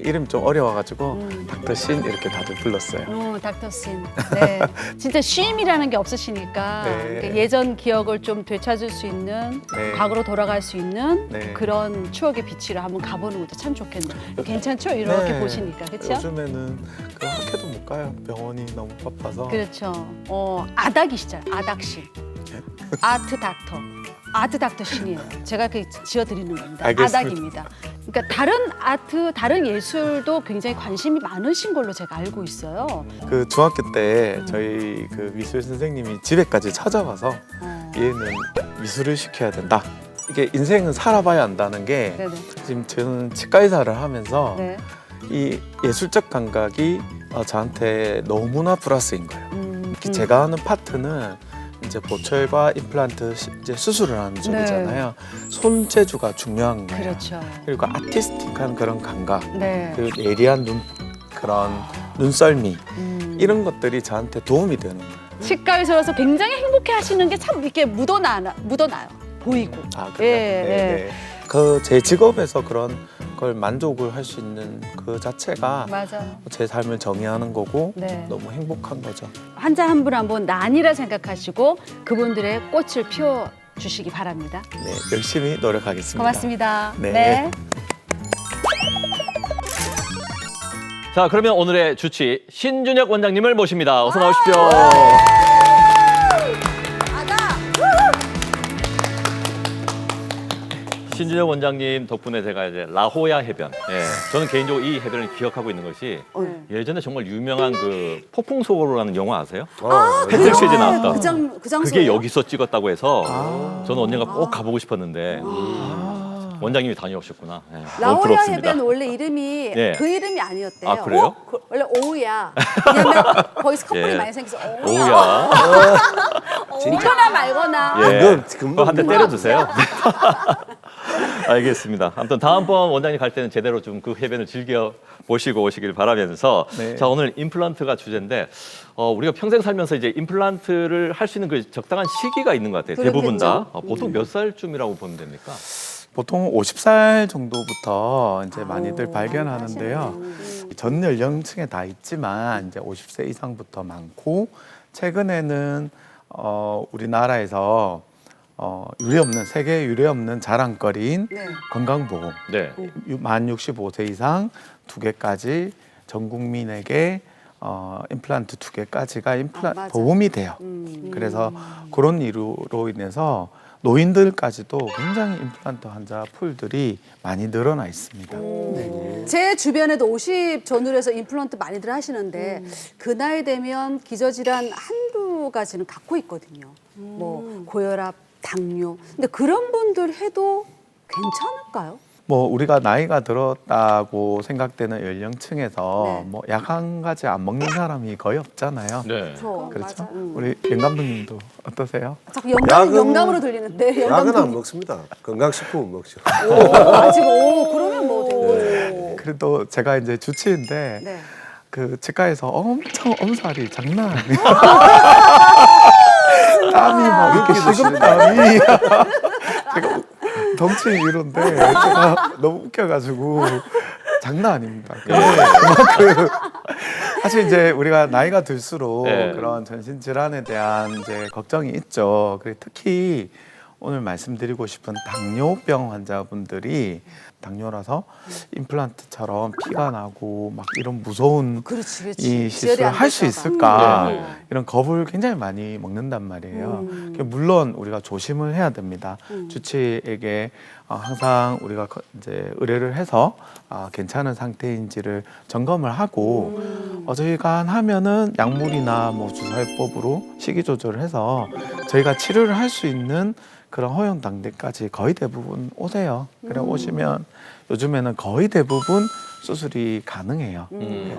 이름 좀 어려워가지고 닥터신 이렇게 다들 불렀어요. 닥터 신. 네. 진짜 쉼이라는 게 없으시니까 네. 그러니까 예전 기억을 좀 되찾을 수 있는 네. 과거로 돌아갈 수 있는 네. 그런 추억의 비치를 한번 가보는 것도 참 좋겠네요. 괜찮죠? 이렇게 네. 보시니까 그렇죠? 요즘에는 그 학회도 못 가요. 병원이 너무 바빠서. 그렇죠. 아닥이시잖아요. 아닥신. 아트 닥터. 아트 닥터 신이에요. 제가 그 지어드리는 겁니다. 알겠습니다. 아닥입니다. 그러니까 다른 아트, 다른 예술도 굉장히 관심이 많으신 걸로 제가 알고 있어요. 그 중학교 때 저희 그 미술 선생님이 집에까지 찾아와서 얘는 미술을 시켜야 된다. 이게 인생은 살아봐야 한다는 게 네네. 지금 저는 치과 의사를 하면서 네. 이 예술적 감각이 저한테 너무나 플러스인 거예요. 제가 하는 파트는 이제 보철과 임플란트 이제 수술을 하는 쪽이잖아요. 손재주가 중요한 거예요. 그렇죠. 그리고 아티스틱한 그런 감각, 네. 그리고 예리한 그런 눈썰미 이런 것들이 저한테 도움이 되는 거예요. 치과에서 와서 굉장히 행복해 하시는 게 참 이렇게 묻어나요. 보이고. 아, 그래요? 예, 네. 그 제 직업에서 그런 걸 만족을 할 수 있는 그 자체가 맞아요. 제 삶을 정의하는 거고 네. 너무 행복한 거죠. 환자 한 분 한 분 난이라 생각하시고 그분들의 꽃을 피워 주시기 바랍니다. 네, 열심히 노력하겠습니다. 고맙습니다. 네. 자, 그러면 오늘의 주치 신준혁 원장님을 모십니다. 어서 나오십시오. 신준혁 원장님 덕분에 제가 이제 라호야 해변, 저는 개인적으로 이 해변을 기억하고 있는 것이 예전에 정말 유명한 그 폭풍소로라는 영화 아세요? 펜슬 시리즈 나왔던 그 장소예요? 그게 여기서 찍었다고 해서 저는 언젠가 꼭 가보고 싶었는데 원장님이 다녀오셨구나. 네, 너무 라호야 부럽습니다. 해변 원래 이름이 네. 그 이름이 아니었대요. 아, 그래요? 원래 오우야. 왜냐면 거기서 커플이 예. 많이 생겨서 오우야. 믿거나 말거나. 예, 그거 한 대 때려주세요. 알겠습니다. 아무튼 다음번 원장님 갈 때는 제대로 좀 그 해변을 즐겨 보시고 오시길 바라면서 네. 자, 오늘 임플란트가 주제인데 우리가 평생 살면서 이제 임플란트를 할 수 있는 그 적당한 시기가 있는 것 같아요. 대부분 다. 보통 몇 살쯤이라고 보면 됩니까? 보통 50살 정도부터 이제 많이들 발견하는데요. 전 연령층에 다 있지만 이제 50세 이상부터 많고 최근에는 우리나라에서 세계 유례없는 자랑거리인 네. 건강보험 네. 만 65세 이상 2개까지 전 국민에게 임플란트 2개까지가 맞아요. 보험이 돼요. 그래서 그런 이유로 인해서 노인들까지도 굉장히 임플란트 환자 풀들이 많이 늘어나 있습니다. 네. 제 주변에도 50 전후해서 임플란트 많이들 하시는데 그 나이 되면 기저질환 한두 가지는 갖고 있거든요. 뭐 고혈압, 당뇨. 근데 그런 분들 해도 괜찮을까요? 뭐 우리가 나이가 들었다고 생각되는 연령층에서 네. 뭐 약 한 가지 안 먹는 사람이 거의 없잖아요. 네. 그렇죠? 맞아요. 우리 연 감독님도 어떠세요? 자꾸 약은- 영감으로 들리는데. 약은 안 먹습니다. 건강식품은 먹죠. 아직 그러면 뭐 된 거죠. 그래도 제가 이제 주치인데 네. 그 치과에서 엄청 엄살이 장난 아니에요. 땀이 막 이렇게 식은땀이. 제가 덩치 이런데 제가 너무 웃겨가지고 장난 아닙니다. 그만큼 사실 이제 우리가 나이가 들수록 네. 그런 전신 질환에 대한 이제 걱정이 있죠. 그리고 특히 오늘 말씀드리고 싶은 당뇨병 환자분들이 당뇨라서 임플란트처럼 피가 나고 막 이런 무서운 그렇지. 이 지혈이 시술을 안 할 수 될까 봐. 있을까 네, 네. 이런 겁을 굉장히 많이 먹는단 말이에요. 물론 우리가 조심을 해야 됩니다. 주치에게 항상 우리가 이제 의뢰를 해서 괜찮은 상태인지를 점검을 하고 어지간하면은 약물이나 뭐 주사요법으로 식이 조절을 해서 저희가 치료를 할 수 있는 그런 허용 단계까지 거의 대부분 오세요. 그래 오시면 요즘에는 거의 대부분 수술이 가능해요.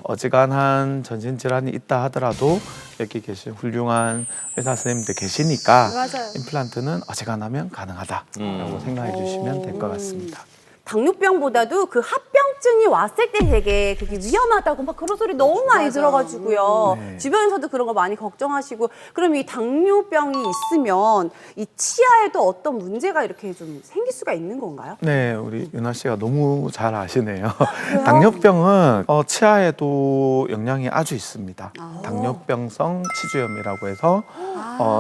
어지간한 전신 질환이 있다 하더라도 여기 계신 훌륭한 의사 선생님들 계시니까 맞아요. 임플란트는 어지간하면 가능하다라고 생각해 주시면 될 것 같습니다. 당뇨병보다도 그 합병증이 왔을 때 되게 그게 위험하다고 막 그런 소리 너무 많이 들어가지고요. 네. 주변에서도 그런 거 많이 걱정하시고 그럼 이 당뇨병이 있으면 이 치아에도 어떤 문제가 이렇게 좀 생길 수가 있는 건가요? 네, 우리 윤아 씨가 너무 잘 아시네요. 당뇨병은 치아에도 영향이 아주 있습니다. 당뇨병성 치주염이라고 해서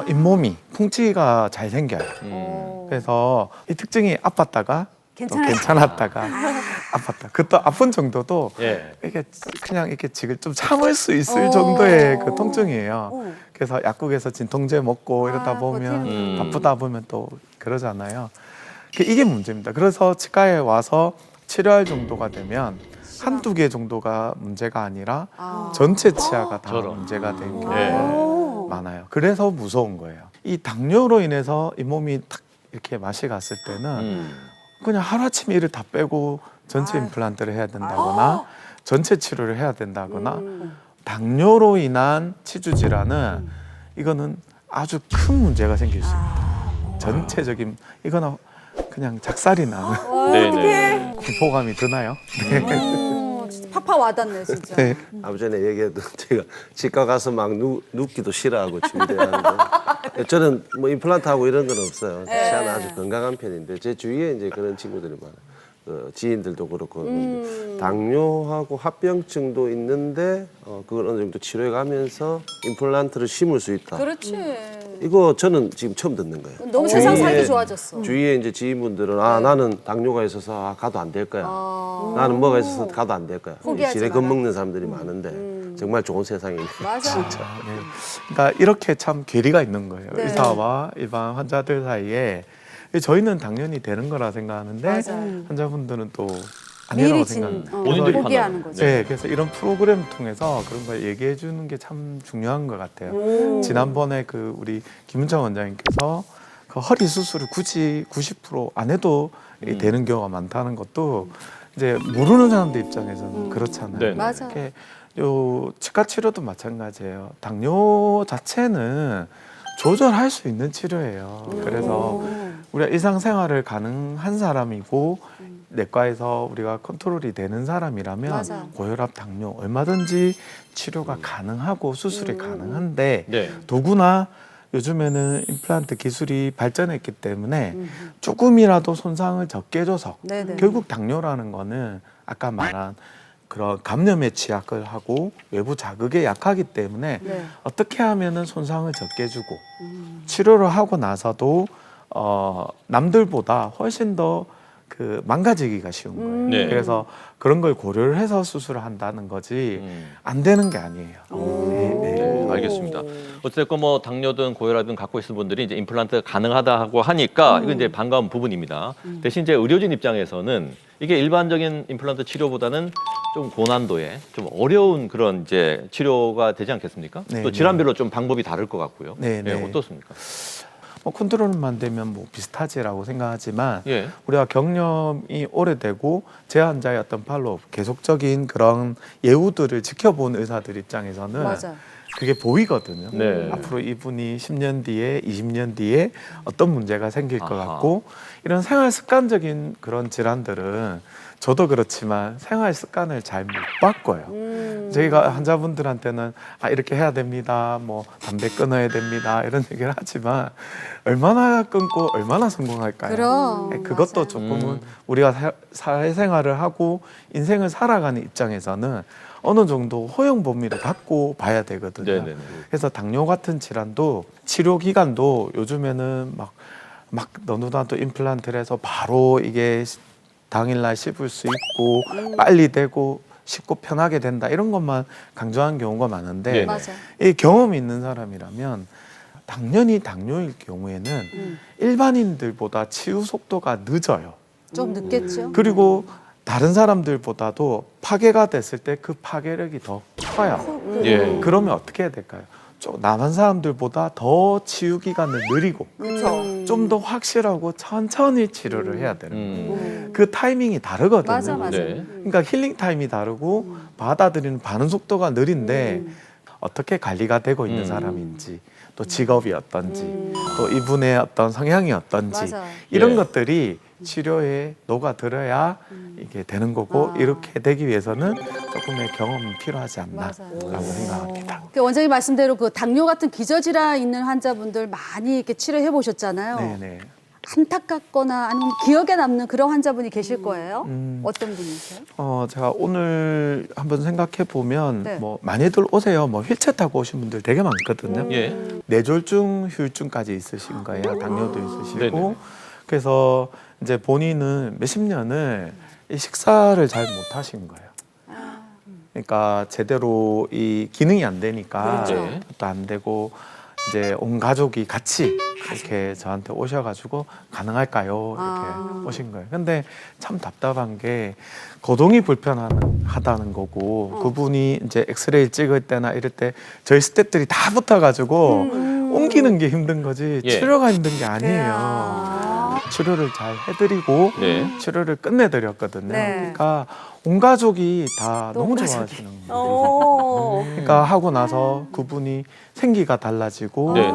잇몸이 풍치가 잘 생겨요. 그래서 이 특징이 아팠다가 또 괜찮았다가 아팠다. 그 또 아픈 정도도 예. 이게 그냥 이렇게 지금 좀 참을 수 있을 정도의 그 통증이에요. 그래서 약국에서 진통제 먹고 이러다 보면 바쁘다 보면 또 그러잖아요. 이게 문제입니다. 그래서 치과에 와서 치료할 정도가 되면 한두 개 정도가 문제가 아니라 전체 치아가 다 저런. 문제가 된 경우가 많아요. 그래서 무서운 거예요. 이 당뇨로 인해서 잇몸이 탁 이렇게 맛이 갔을 때는 그냥 하루아침에 이를 다 빼고 전체 임플란트를 해야 된다거나 전체 치료를 해야 된다거나 당뇨로 인한 치주 질환은 이거는 아주 큰 문제가 생길 수 있다. 전체적인 이거는 그냥 작살이 나는 네네. 공포감이 드나요? 네. 진짜 팍팍 와닿네 진짜. 네. 아까 전에 얘기했던 제가 치과 가서 막 눕기도 싫어하고 침대하는데 저는 뭐 임플란트하고 이런 건 없어요. 치아는 아주 건강한 편인데 제 주위에 이제 그런 친구들이 많아요. 지인들도 그렇고 당뇨하고 합병증도 있는데 그걸 어느 정도 치료해 가면서 임플란트를 심을 수 있다. 그렇지. 이거 저는 지금 처음 듣는 거예요. 너무 세상 살기 좋아졌어. 주위에 이제 지인분들은 나는 당뇨가 있어서 가도 안 될 거야. 나는 뭐가 있어서 가도 안 될 거야. 포기하지 지레 마라. 겁먹는 사람들이 많은데 정말 좋은 세상이네. 맞아. 네. 그러니까 이렇게 참 괴리가 있는 거예요. 네. 의사와 일반 환자들 사이에 저희는 당연히 되는 거라 생각하는데 맞아요. 환자분들은 또 아니라고 미리 생각합니다. 본인들이 포기하는 거죠. 네, 그래서 이런 프로그램 통해서 그런 걸 얘기해 주는 게 참 중요한 것 같아요. 지난번에 그 우리 김은정 원장님께서 그 허리 수술을 굳이 90% 안 해도 되는 경우가 많다는 것도 이제 모르는 사람들 입장에서는 그렇잖아요. 네. 맞아. 이렇게 요 치과 치료도 마찬가지예요. 당뇨 자체는 조절할 수 있는 치료예요. 그래서 우리가 일상생활을 가능한 사람이고 내과에서 우리가 컨트롤이 되는 사람이라면 맞아. 고혈압, 당뇨 얼마든지 치료가 가능하고 수술이 가능한데 네. 더구나 요즘에는 임플란트 기술이 발전했기 때문에 조금이라도 손상을 적게 해줘서 네네. 결국 당뇨라는 거는 아까 말한 그런 감염에 취약을 하고 외부 자극에 약하기 때문에 네. 어떻게 하면은 손상을 적게 주고 치료를 하고 나서도 남들보다 훨씬 더 그 망가지기가 쉬운 거예요. 네. 그래서 그런 걸 고려를 해서 수술을 한다는 거지 안 되는 게 아니에요. 네, 알겠습니다. 어쨌든 뭐 당뇨든 고혈압든 갖고 있는 분들이 이제 임플란트 가능하다고 하니까 이건 이제 반가운 부분입니다. 대신 이제 의료진 입장에서는 이게 일반적인 임플란트 치료보다는 좀 고난도의 좀 어려운 그런 이제 치료가 되지 않겠습니까? 네, 또 질환별로 좀 방법이 다를 것 같고요. 네, 네. 어떻습니까? 뭐 컨트롤만 되면 뭐 비슷하지라고 생각하지만 예. 우리가 경험이 오래되고 제 환자의 어떤 팔로업 계속적인 그런 예우들을 지켜본 의사들 입장에서는 맞아. 그게 보이거든요. 네. 앞으로 이분이 10년 뒤에 20년 뒤에 어떤 문제가 생길 것 아하. 같고 이런 생활 습관적인 그런 질환들은 저도 그렇지만 생활 습관을 잘 못 바꿔요. 저희가 환자분들한테는 이렇게 해야 됩니다. 뭐 담배 끊어야 됩니다. 이런 얘기를 하지만 얼마나 끊고 얼마나 성공할까요? 그럼, 그것도 맞아요. 조금은 우리가 사회생활을 하고 인생을 살아가는 입장에서는 어느 정도 허용 범위를 갖고 봐야 되거든요. 네네네. 그래서 당뇨 같은 질환도 치료 기간도 요즘에는 막 너무나도 임플란트를 해서 바로 이게 당일날 씹을 수 있고 빨리 되고 쉽고 편하게 된다 이런 것만 강조하는 경우가 많은데 네네. 맞아. 이 경험이 있는 사람이라면 당연히 당뇨일 경우에는 일반인들보다 치유 속도가 늦어요. 좀 늦겠죠. 그리고 다른 사람들보다도 파괴가 됐을 때 그 파괴력이 더 커요. 예. 그러면 어떻게 해야 될까요? 남은 사람들보다 더 치유 기간을 느리고 그렇죠. 좀 더 확실하고 천천히 치료를 해야 되는 거예요. 그 타이밍이 다르거든요. 맞아, 맞아. 네. 그러니까 힐링 타임이 다르고 받아들이는 반응 속도가 느린데 어떻게 관리가 되고 있는 사람인지 또 직업이 어떤지 또 이분의 어떤 성향이 어떤지 맞아. 이런 예. 것들이 치료에 녹아들어야 이게 되는 거고 이렇게 되기 위해서는 조금의 경험이 필요하지 않나라고 생각합니다. 그 원장님 말씀대로 그 당뇨 같은 기저질환 있는 환자분들 많이 이렇게 치료해 보셨잖아요. 네네. 안타깝거나 아니면 기억에 남는 그런 환자분이 계실 거예요. 어떤 분이세요? 제가 오늘 한번 생각해 보면 네. 뭐 많이들 오세요. 뭐 휠체어 타고 오신 분들 되게 많거든요. 예. 뇌졸중, 후유증까지 있으신 거예요. 당뇨도 있으시고. 네네. 그래서 이제 본인은 몇십 년을 이 식사를 잘 못 하신 거예요. 그러니까 제대로 이 기능이 안 되니까 그렇죠. 또 안 되고 이제 온 가족이 같이 이렇게 저한테 오셔가지고 가능할까요? 이렇게 오신 거예요. 근데 참 답답한 게 거동이 불편하다는 거고 그분이 이제 엑스레이 찍을 때나 이럴 때 저희 스태프들이 다 붙어가지고 옮기는 게 힘든 거지 예. 치료가 힘든 게 아니에요. 치료를 잘 해드리고 네. 치료를 끝내드렸거든요. 네. 그러니까 온 가족이 다 너무 좋아하시는 거예요. 그러니까 하고 나서 그분이 생기가 달라지고 네.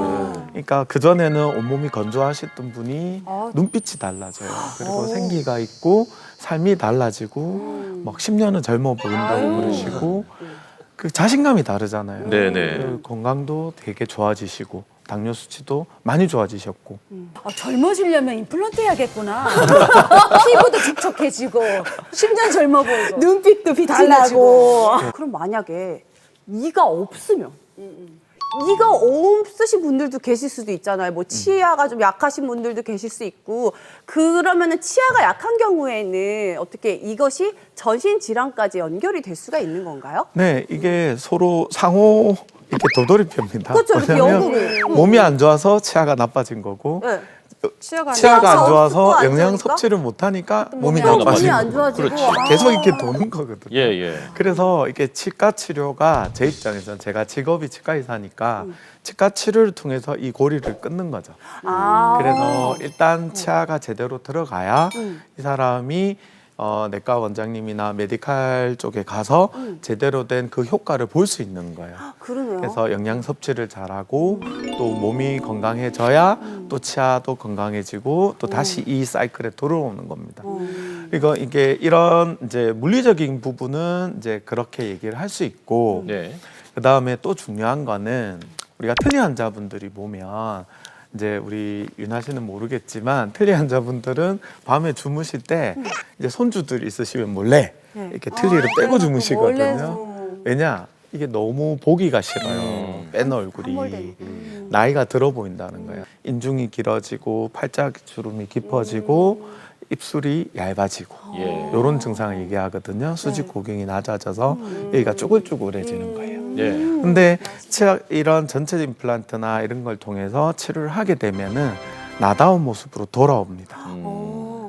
그러니까 그전에는 온몸이 건조하셨던 분이 눈빛이 달라져요. 그리고 생기가 있고 삶이 달라지고 막 10년은 젊어 보인다고 그러시고 그 자신감이 다르잖아요. 네네. 그 건강도 되게 좋아지시고 당뇨 수치도 많이 좋아지셨고. 젊어지려면 임플란트 해야겠구나. 피부도 촉촉해지고 10년 젊어 보이고 눈빛도 빛이 달라지고. 나고. 그럼 만약에 이가 없으면 이가 없으신 분들도 계실 수도 있잖아요. 뭐 치아가 좀 약하신 분들도 계실 수 있고 그러면은 치아가 약한 경우에는 어떻게 이것이 전신 질환까지 연결이 될 수가 있는 건가요? 네, 이게 서로 상호 이렇게 도돌이표입니다. 그렇죠. 이렇게 왜냐면 연결이. 몸이 안 좋아서 치아가 나빠진 거고 네. 치아가 안 좋아서 안 영양 좋으니까? 섭취를 못 하니까 몸이 안 나빠지고. 안 좋아지고. 그렇지. 계속 이렇게 도는 거거든요. 예, 예. 그래서 이게 치과 치료가 제 입장에서는 제가 직업이 치과 의사니까 치과 치료를 통해서 이 고리를 끊는 거죠. 그래서 일단 치아가 제대로 들어가야 이 사람이 내과 원장님이나 메디칼 쪽에 가서 제대로 된 그 효과를 볼 수 있는 거예요. 그러네요. 그래서 영양 섭취를 잘하고 또 몸이 건강해져야 또 치아도 건강해지고 또 다시 이 사이클에 들어오는 겁니다. 그러니까 이게 이런 이제 물리적인 부분은 이제 그렇게 얘기를 할 수 있고 네. 그 다음에 또 중요한 거는 우리가 틀니 환자분들이 보면 이제 우리 윤아 씨는 모르겠지만 틀니 환자분들은 밤에 주무실 때 이제 손주들 있으시면 몰래 이렇게 틀니를 빼고 주무시거든요. 왜냐? 이게 너무 보기가 싫어요. 뺀 얼굴이. 나이가 들어 보인다는 거예요. 인중이 길어지고 팔자주름이 깊어지고 입술이 얇아지고 예. 이런 증상을 얘기하거든요. 수직 고경이 낮아져서 여기가 쭈글쭈글해지는 거예요. 예. 근데 치아 이런 전체 임플란트나 이런 걸 통해서 치료를 하게 되면은 나다운 모습으로 돌아옵니다.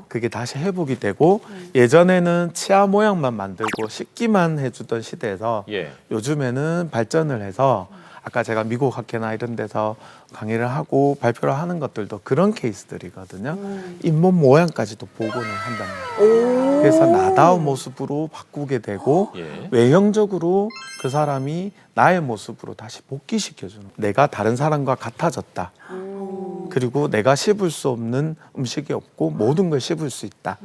그게 다시 회복이 되고 예전에는 치아 모양만 만들고 씻기만 해주던 시대에서 예. 요즘에는 발전을 해서 아까 제가 미국 학회나 이런 데서 강의를 하고 발표를 하는 것들도 그런 케이스들이거든요. 잇몸 모양까지도 복원을 한단 말이에요. 그래서 나다운 모습으로 바꾸게 되고 예. 외형적으로 그 사람이 나의 모습으로 다시 복귀시켜주는 내가 다른 사람과 같아졌다. 그리고 내가 씹을 수 없는 음식이 없고 모든 걸 씹을 수 있다.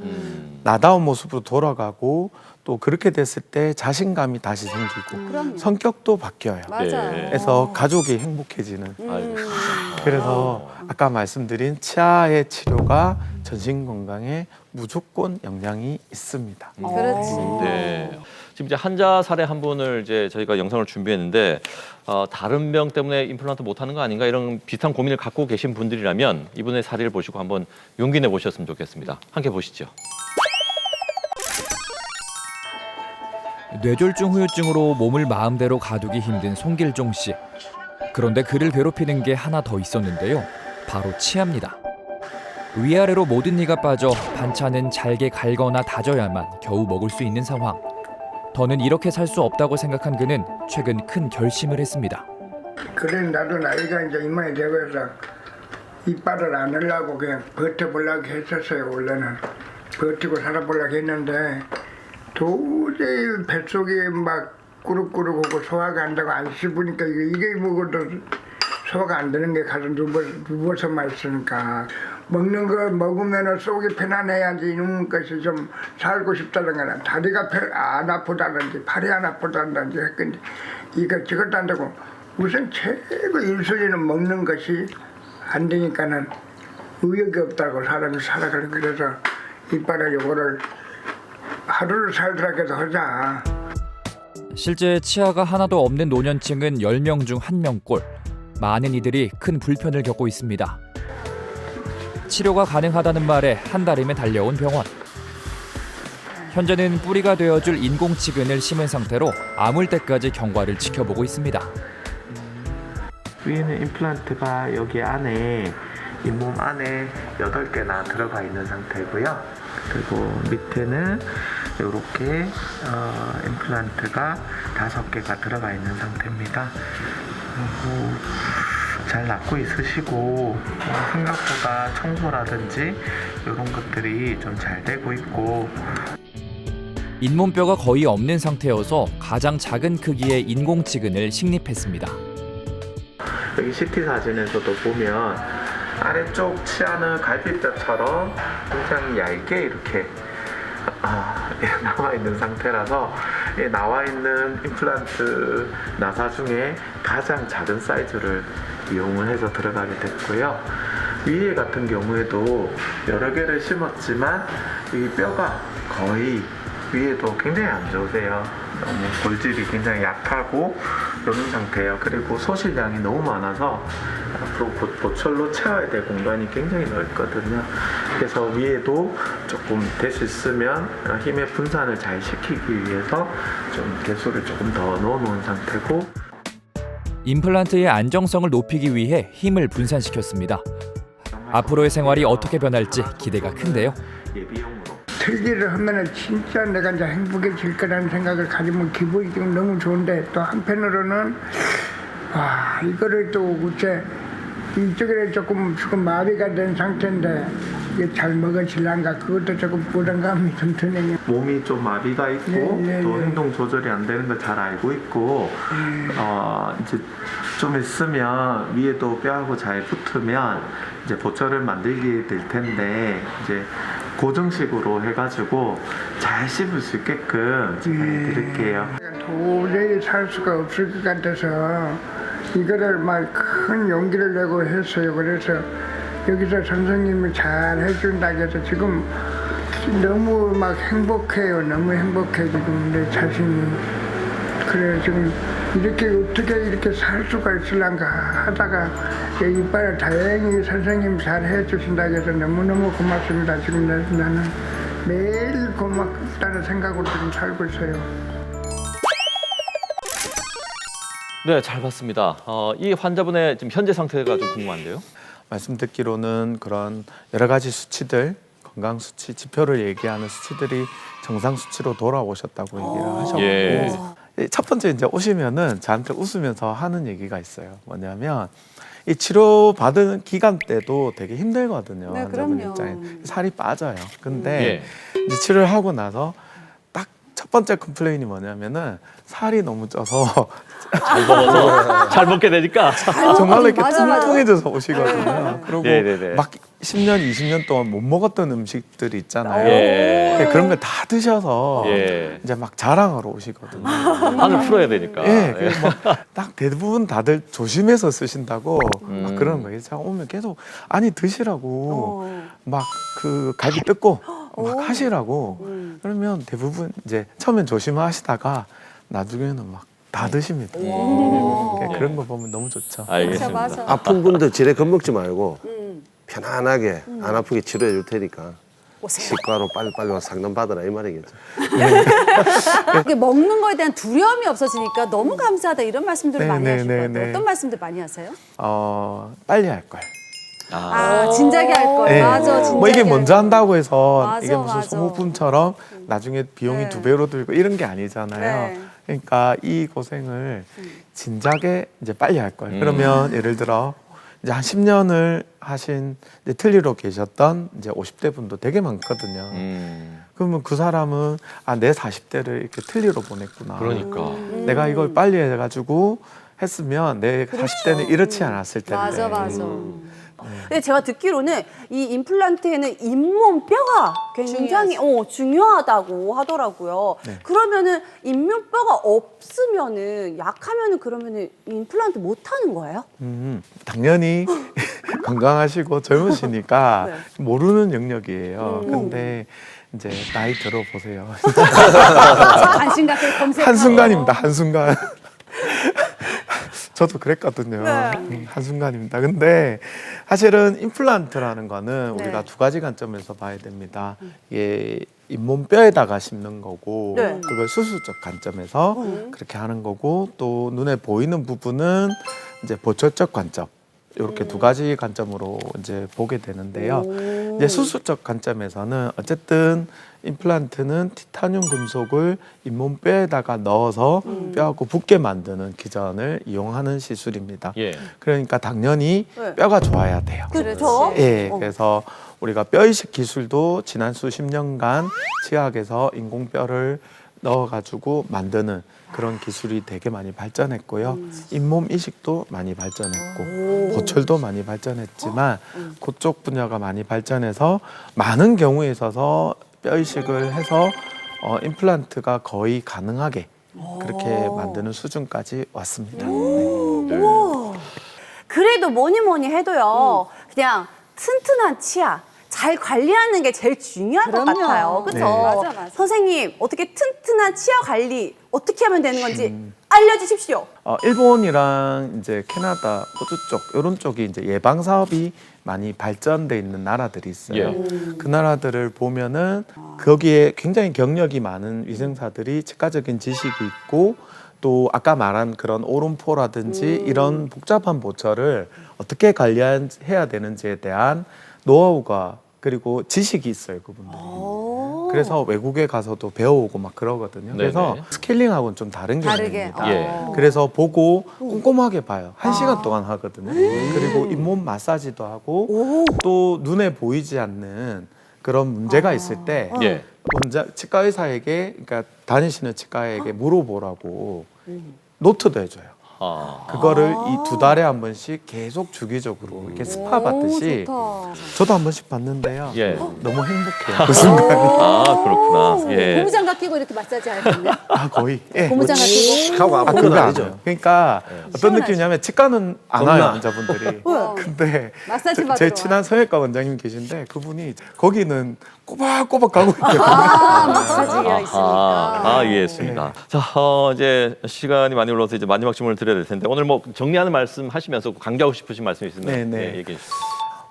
나다운 모습으로 돌아가고 또 그렇게 됐을 때 자신감이 다시 생기고 성격도 바뀌어요. 네. 그래서 가족이 행복해지는. 알겠습니다. 그래서 아까 말씀드린 치아의 치료가 전신 건강에 무조건 영향이 있습니다. 그렇지. 네. 지금 이제 환자 사례 한 분을 이제 저희가 영상을 준비했는데 다른 병 때문에 임플란트 못 하는 거 아닌가 이런 비슷한 고민을 갖고 계신 분들이라면 이분의 사례를 보시고 한번 용기 내 보셨으면 좋겠습니다. 함께 보시죠. 뇌졸중 후유증으로 몸을 마음대로 가두기 힘든 송길종 씨. 그런데 그를 괴롭히는 게 하나 더 있었는데요. 바로 치아입니다. 위아래로 모든 이가 빠져 반찬은 잘게 갈거나 다져야만 겨우 먹을 수 있는 상황. 더는 이렇게 살 수 없다고 생각한 그는 최근 큰 결심을 했습니다. 그래 나도 나이가 이제 이만이 되고 해서 이빨을 안 하려고 그냥 버텨보려고 했었어요. 원래는 버티고 살아보려고 했는데 도저히 뱃속에 막 꾸룩꾸룩하고 소화가 안 되고 안 씹으니까 이게 먹어도 소화가 안 되는 게 가서 누워서만 있으니까 먹는 거 먹으면 속이 편안해야지 이놈 것이 좀 살고 싶다는 거는 다리가 안 아프다든지 팔이 안 아프다든지 했건데 이거 저것도 안 되고 우선 최고 1순위는 먹는 것이 안 되니까는 의욕이 없다고 사람이 살아가는 그래서 이빨에 요거를 하루를 살더라도 하자. 실제 치아가 하나도 없는 노년층은 10명 중 1명꼴. 많은 이들이 큰 불편을 겪고 있습니다. 치료가 가능하다는 말에 한 달이면 달려온 병원. 현재는 뿌리가 되어줄 인공치근을 심은 상태로 아물 때까지 경과를 지켜보고 있습니다. 위에는 임플란트가 여기 안에 잇몸 안에 8개나 들어가 있는 상태고요. 그리고 밑에는 이렇게 임플란트가 5개가 들어가 있는 상태입니다. 그리고 잘 낫고 있으시고 생각보다 청소라든지 이런 것들이 좀 잘 되고 있고 잇몸뼈가 거의 없는 상태여서 가장 작은 크기의 인공치근을 식립했습니다. 여기 CT 사진에서도 보면 아래쪽 치아는 갈비뼈처럼 굉장히 얇게 이렇게 나와 있는 상태라서 나와 있는 임플란트 나사 중에 가장 작은 사이즈를 이용을 해서 들어가게 됐고요. 위에 같은 경우에도 여러 개를 심었지만 이 뼈가 거의 위에도 굉장히 안 좋으세요. 너무 골질이 굉장히 약하고 이런 상태예요. 그리고 소실량이 너무 많아서 앞으로 보철로 채워야 될 공간이 굉장히 넓거든요. 그래서 위에도 조금 될 수 있으면 힘의 분산을 잘 시키기 위해서 좀 개수를 조금 더 넣어놓은 상태고, 임플란트의 안정성을 높이기 위해 힘을 분산시켰습니다. 앞으로의 생활이 어떻게 변할지 기대가 큰데요. 예비용으로 틀기를 하면은 진짜 내가 이제 행복해질 거라는 생각을 가지면 기분이 지금 너무 좋은데, 또 한편으로는 이거를 또 우체 이쪽에 조금 마비가 된 상태인데 이게 잘 먹어질란가, 그것도 조금 부담감이 좀 드네요. 몸이 좀 마비가 있고 또 행동 조절이 안 되는 걸 잘 알고 있고, 이제 좀 있으면 위에도 뼈하고 잘 붙으면 이제 보철을 만들게 될 텐데, 이제 고정식으로 해가지고 잘 씹을 수 있게끔 제가 해드릴게요. 도저히 살 수가 없을 것 같아서 이거를 막 큰 용기를 내고 했어요. 그래서 여기서 선생님이 잘 해준다고 해서 지금 너무 막 행복해요. 너무 행복해 지금 내 자신이. 그래 지금 이렇게 어떻게 이렇게 살 수가 있을란가 하다가 이빨을 다행히 선생님 잘 해주신다고 해서 너무너무 고맙습니다. 지금 나는 매일 고맙다는 생각으로 지금 살고 있어요. 네, 잘 봤습니다. 이 환자분의 지금 현재 상태가 좀 궁금한데요. 말씀 듣기로는 그런 여러 가지 수치들, 건강 수치, 지표를 얘기하는 수치들이 정상 수치로 돌아오셨다고 얘기를 하셨고, 예. 첫 번째 이제 오시면은 저한테 웃으면서 하는 얘기가 있어요. 뭐냐면 이 치료 받은 기간 때도 되게 힘들거든요. 네, 환자분 그럼요. 입장에 살이 빠져요. 근데 이제 치료를 하고 나서 딱 첫 번째 컴플레인이 뭐냐면은 살이 너무 쪄서 잘 먹어서 잘 먹게 되니까 정말로 이렇게 맞아. 뚱뚱해져서 오시거든요. 그리고 네네네. 막 10년, 20년 동안 못 먹었던 음식들이 있잖아요. 예. 그런 걸 다 드셔서 예. 이제 막 자랑하러 오시거든요. 한을 풀어야 되니까. 예, 그래서 딱 대부분 다들 조심해서 쓰신다고 막 그러는 거예요. 제가 오면 계속 아니 드시라고 막 그 갈비 뜯고 막 하시라고 그러면 대부분 이제 처음엔 조심하시다가 나중에는 막 다 드십니다. 그런 거 보면 너무 좋죠. 알겠습니다. 맞아. 아픈 분들 지레 겁먹지 말고 편안하게 안 아프게 치료해 줄 테니까 오세요. 치과로 빨리빨리 와서 상담 받으라 이 말이겠죠. 이게 먹는 거에 대한 두려움이 없어지니까 너무 감사하다 이런 말씀들을 많이 네, 하실 네, 것 같아요. 네. 어떤 말씀들 많이 하세요? 빨리 할 걸. 진작에 할 걸. 네. 맞아, 진작에. 뭐 이게 먼저 한다고 해서 맞아, 이게 무슨 맞아. 소모품처럼 나중에 비용이 네. 2배로 들고 이런 게 아니잖아요. 네. 그러니까 이 고생을 진작에 이제 빨리 할 걸. 그러면 예를 들어 이제 한 10년을 하신 이제 틀리로 계셨던 이제 50대 분도 되게 많거든요. 그러면 그 사람은 내 40대를 이렇게 틀리로 보냈구나. 그러니까. 내가 이걸 빨리 해가지고 했으면 내 40대는 이렇지 않았을 텐데. 맞아. 근데 제가 듣기로는 이 임플란트에는 잇몸 뼈가 굉장히 중요하다고 하더라고요. 네. 그러면은 잇몸 뼈가 없으면은 약하면은 그러면은 임플란트 못 하는 거예요? 당연히 건강하시고 젊으시니까 네. 모르는 영역이에요. 근데 이제 나이 들어보세요. 관심 갖게 검색하고. 한순간입니다. 한순간. 저도 그랬거든요. 네. 한순간입니다. 근데 사실은 임플란트라는 거는 네. 우리가 두 가지 관점에서 봐야 됩니다. 이게 잇몸 뼈에다가 심는 거고 네. 그걸 수술적 관점에서 그렇게 하는 거고 또 눈에 보이는 부분은 이제 보철적 관점. 이렇게 두 가지 관점으로 이제 보게 되는데요. 이제 수술적 관점에서는 어쨌든 임플란트는 티타늄 금속을 잇몸 뼈에다가 넣어서 뼈하고 붙게 만드는 기전을 이용하는 시술입니다. 예. 그러니까 당연히 네. 뼈가 좋아야 돼요. 그렇죠. 예, 그래서 우리가 뼈이식 기술도 지난 수십 년간 치약에서 인공뼈를 넣어가지고 만드는 그런 기술이 되게 많이 발전했고요. 잇몸 이식도 많이 발전했고 보철도 많이 발전했지만 그쪽 분야가 많이 발전해서 많은 경우에 있어서 뼈 이식을 해서 임플란트가 거의 가능하게 그렇게 만드는 수준까지 왔습니다. 우와. 그래도 뭐니 해도요. 그냥 튼튼한 치아 잘 관리하는 게 제일 중요한 것 그럼요. 같아요. 그렇죠? 네. 맞아. 선생님, 어떻게 튼튼한 치아 관리 어떻게 하면 되는 건지 알려주십시오. 일본이랑 이제 캐나다, 호주 쪽 이런 쪽이 이제 예방 사업이 많이 발전돼 있는 나라들이 있어요. 그 나라들을 보면은 거기에 굉장히 경력이 많은 위생사들이 치과적인 지식이 있고 또 아까 말한 그런 오름포라든지 이런 복잡한 보철을 어떻게 관리해야 되는지에 대한 노하우가 그리고 지식이 있어요, 그분들이. 그래서 외국에 가서도 배워오고 막 그러거든요. 그래서 스케일링하고는 좀 다른 개념입니다. 그래서 보고 꼼꼼하게 봐요. 1시간 동안 하거든요. 그리고 잇몸 마사지도 하고 또 눈에 보이지 않는 그런 문제가 있을 때 치과 의사에게, 그러니까 다니시는 치과에게 물어보라고 노트도 해줘요. 그거를 이 2달에 한 번씩 계속 주기적으로 이렇게 스파 받듯이 저도 한 번씩 받는데요. 너무 행복해요. 그 순간이. 그렇구나. 예. 고무장갑 끼고 이렇게 마사지 하겠네. 거의. 예. 고무장갑 끼고. 하고 아픈 건 그거 안 아니죠. 해요. 그러니까 어떤 느낌이냐면 치과는 안 와요, 환자분들이. 근데 마사지 받으러 제 와. 친한 성형외과 원장님 계신데 그분이 거기는 꼬박꼬박 가고 있거든요. 마사지가 있으니까. 이해했습니다. 자, 이제 시간이 많이 올라서 이제 마지막 질문을 드려야 될 텐데 오늘 뭐 정리하는 말씀 하시면서 강조하고 싶으신 말씀 있으면 얘기해 주세요.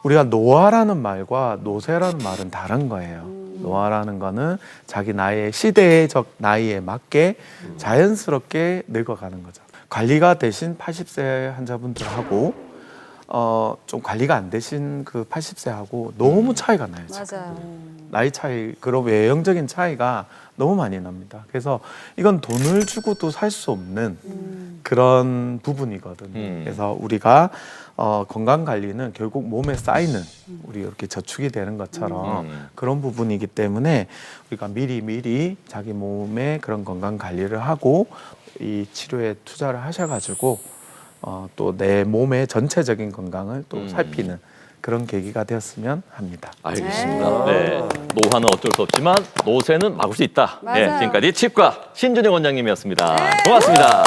우리가 노화라는 말과 노쇠라는 말은 다른 거예요. 노화라는 거는 자기 나이의 시대적 나이에 맞게 자연스럽게 늙어가는 거죠. 관리가 되신 80세 환자분들하고 좀 관리가 안 되신 그 80세하고 너무 차이가 나요. 맞아요. 나이 차이, 그런 외형적인 차이가 너무 많이 납니다. 그래서 이건 돈을 주고도 살 수 없는 그런 부분이거든요. 그래서 우리가 건강 관리는 결국 몸에 쌓이는 우리 이렇게 저축이 되는 것처럼 그런 부분이기 때문에 우리가 미리 자기 몸의 그런 건강 관리를 하고 이 치료에 투자를 하셔가지고 또 내 몸의 전체적인 건강을 또 살피는 그런 계기가 되었으면 합니다. 알겠습니다. 네. 노화는 어쩔 수 없지만 노쇠는 막을 수 있다. 네, 맞아요. 지금까지 치과 신준영 원장님이었습니다. 고맙습니다.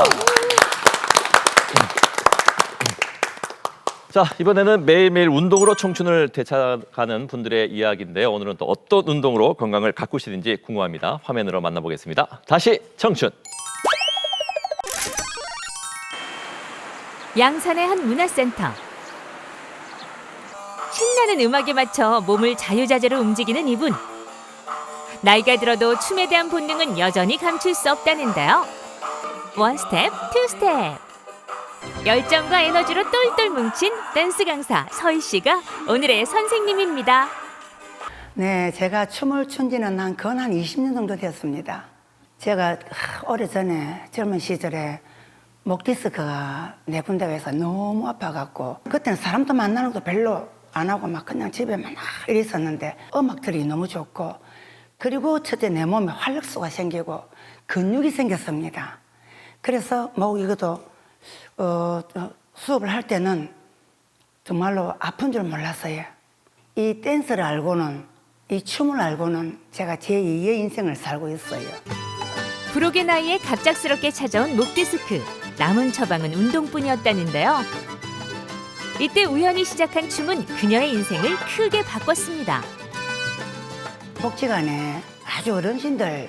자, 이번에는 매일매일 운동으로 청춘을 되찾아가는 분들의 이야기인데요. 오늘은 또 어떤 운동으로 건강을 가꾸시는지 궁금합니다. 화면으로 만나보겠습니다. 다시 청춘. 양산의 한 문화센터. 신나는 음악에 맞춰 몸을 자유자재로 움직이는 이분. 나이가 들어도 춤에 대한 본능은 여전히 감출 수 없다는데요. 원 스텝, 투 스텝. 열정과 에너지로 똘똘 뭉친 댄스 강사 서희 씨가 오늘의 선생님입니다. 네, 제가 춤을 춘 지는 한 20년 정도 됐습니다. 제가 오래전에 젊은 시절에 목 디스크가 네 군데가 해서 너무 아파갖고 그때는 사람도 만나는 것도 별로 안 하고 막 그냥 집에만 이래 있었는데 음악들이 너무 좋고 그리고 첫째 내 몸에 활력소가 생기고 근육이 생겼습니다. 그래서 뭐 이것도 수업을 할 때는 정말로 아픈 줄 몰랐어요. 이 댄스를 알고는 이 춤을 알고는 제가 제2의 인생을 살고 있어요. 부록의 나이에 갑작스럽게 찾아온 목 디스크. 남은 처방은 운동뿐이었다는데요. 이때 우연히 시작한 춤은 그녀의 인생을 크게 바꿨습니다. 복지관에 아주 어르신들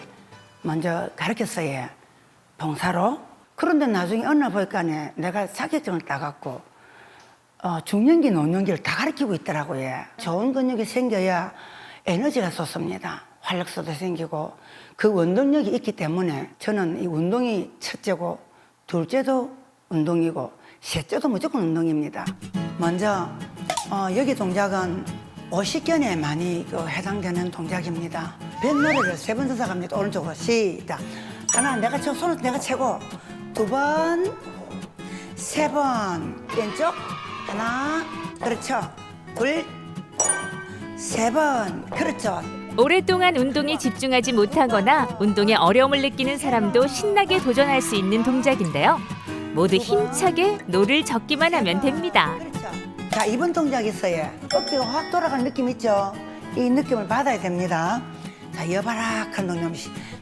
먼저 가르쳤어요. 봉사로. 그런데 나중에 어느 날 보니까 내가 자격증을 따갖고 중년기, 노년기를 다 가르치고 있더라고요. 좋은 근육이 생겨야 에너지가 솟습니다. 활력소도 생기고 그 원동력이 있기 때문에 저는 이 운동이 첫째고 둘째도 운동이고 셋째도 무조건 운동입니다. 먼저 여기 동작은 50견에 많이 해당되는 동작입니다. 뱃머리를 3번 서서 갑니다. 오른쪽으로 시작. 하나, 내가 저 손을 내가 채고 2번, 3번 왼쪽 하나, 그렇죠. 2, 3번, 그렇죠. 오랫동안 운동에 집중하지 못하거나 운동에 어려움을 느끼는 사람도 신나게 도전할 수 있는 동작인데요. 모두 힘차게 노를 젓기만 하면 됩니다. 자, 이번 동작 있어요. 어깨가 확 돌아가는 느낌 있죠? 이 느낌을 받아야 됩니다. 자, 여바락한 동작.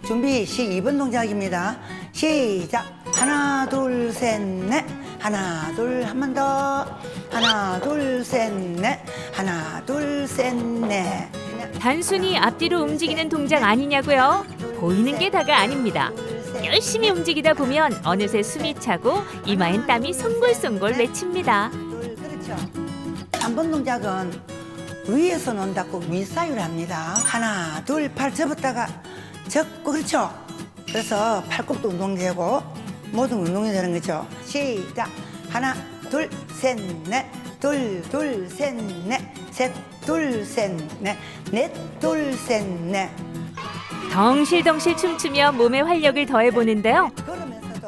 준비, 2번 동작입니다. 시작. 하나, 둘, 셋, 넷. 하나, 둘, 한 번 더. 하나, 둘, 셋, 넷. 하나, 둘, 셋, 넷. 단순히 앞뒤로 움직이는 동작 아니냐고요? 보이는 게 다가 아닙니다. 열심히 움직이다 보면 어느새 숨이 차고 이마엔 땀이 송골송골 맺힙니다. 그렇죠. 3번 동작은 위에서 논다고 윗사이로 합니다. 하나, 둘, 팔 접었다가 접고, 그렇죠. 그래서 팔꿈도 운동되고 모든 운동이 되는 거죠. 시작. 하나, 둘, 셋, 넷. 둘, 둘, 셋, 넷. 셋, 둘, 셋, 넷. 넷, 둘, 셋, 넷. 덩실덩실 춤추며 몸에 활력을 더해보는데요.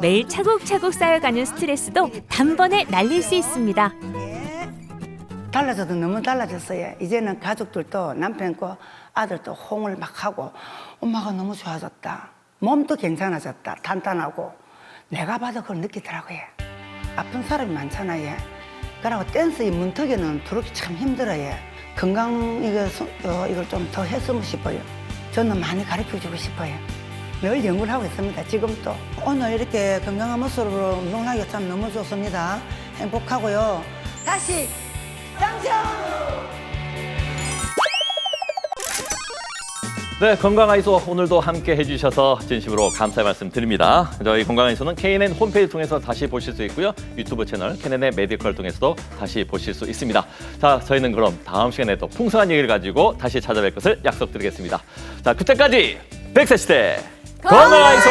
매일 차곡차곡 쌓여가는 스트레스도 단번에 날릴 수 있습니다. 달라져도 너무 달라졌어요. 이제는 가족들도 남편과 아들도 호응을 막 하고 엄마가 너무 좋아졌다. 몸도 괜찮아졌다. 탄탄하고. 내가 봐도 그걸 느끼더라고요. 아픈 사람이 많잖아요. 그러고 댄스의 문턱에는 들어오기 참 힘들어요. 건강 이걸 좀 더 했으면 싶어요. 저는 많이 가르쳐주고 싶어요. 늘 연구를 하고 있습니다. 지금도. 오늘 이렇게 건강한 모습으로 운동을 하기가 참 너무 좋습니다. 행복하고요. 다시 당첨! 네, 건강아이소 오늘도 함께 해주셔서 진심으로 감사의 말씀 드립니다. 저희 건강아이소는 KNN 홈페이지 통해서 다시 보실 수 있고요. 유튜브 채널 KNN의 메디컬 통해서도 다시 보실 수 있습니다. 자, 저희는 그럼 다음 시간에 또 풍성한 얘기를 가지고 다시 찾아뵐 것을 약속드리겠습니다. 자, 그때까지 100세 시대 건강아이소!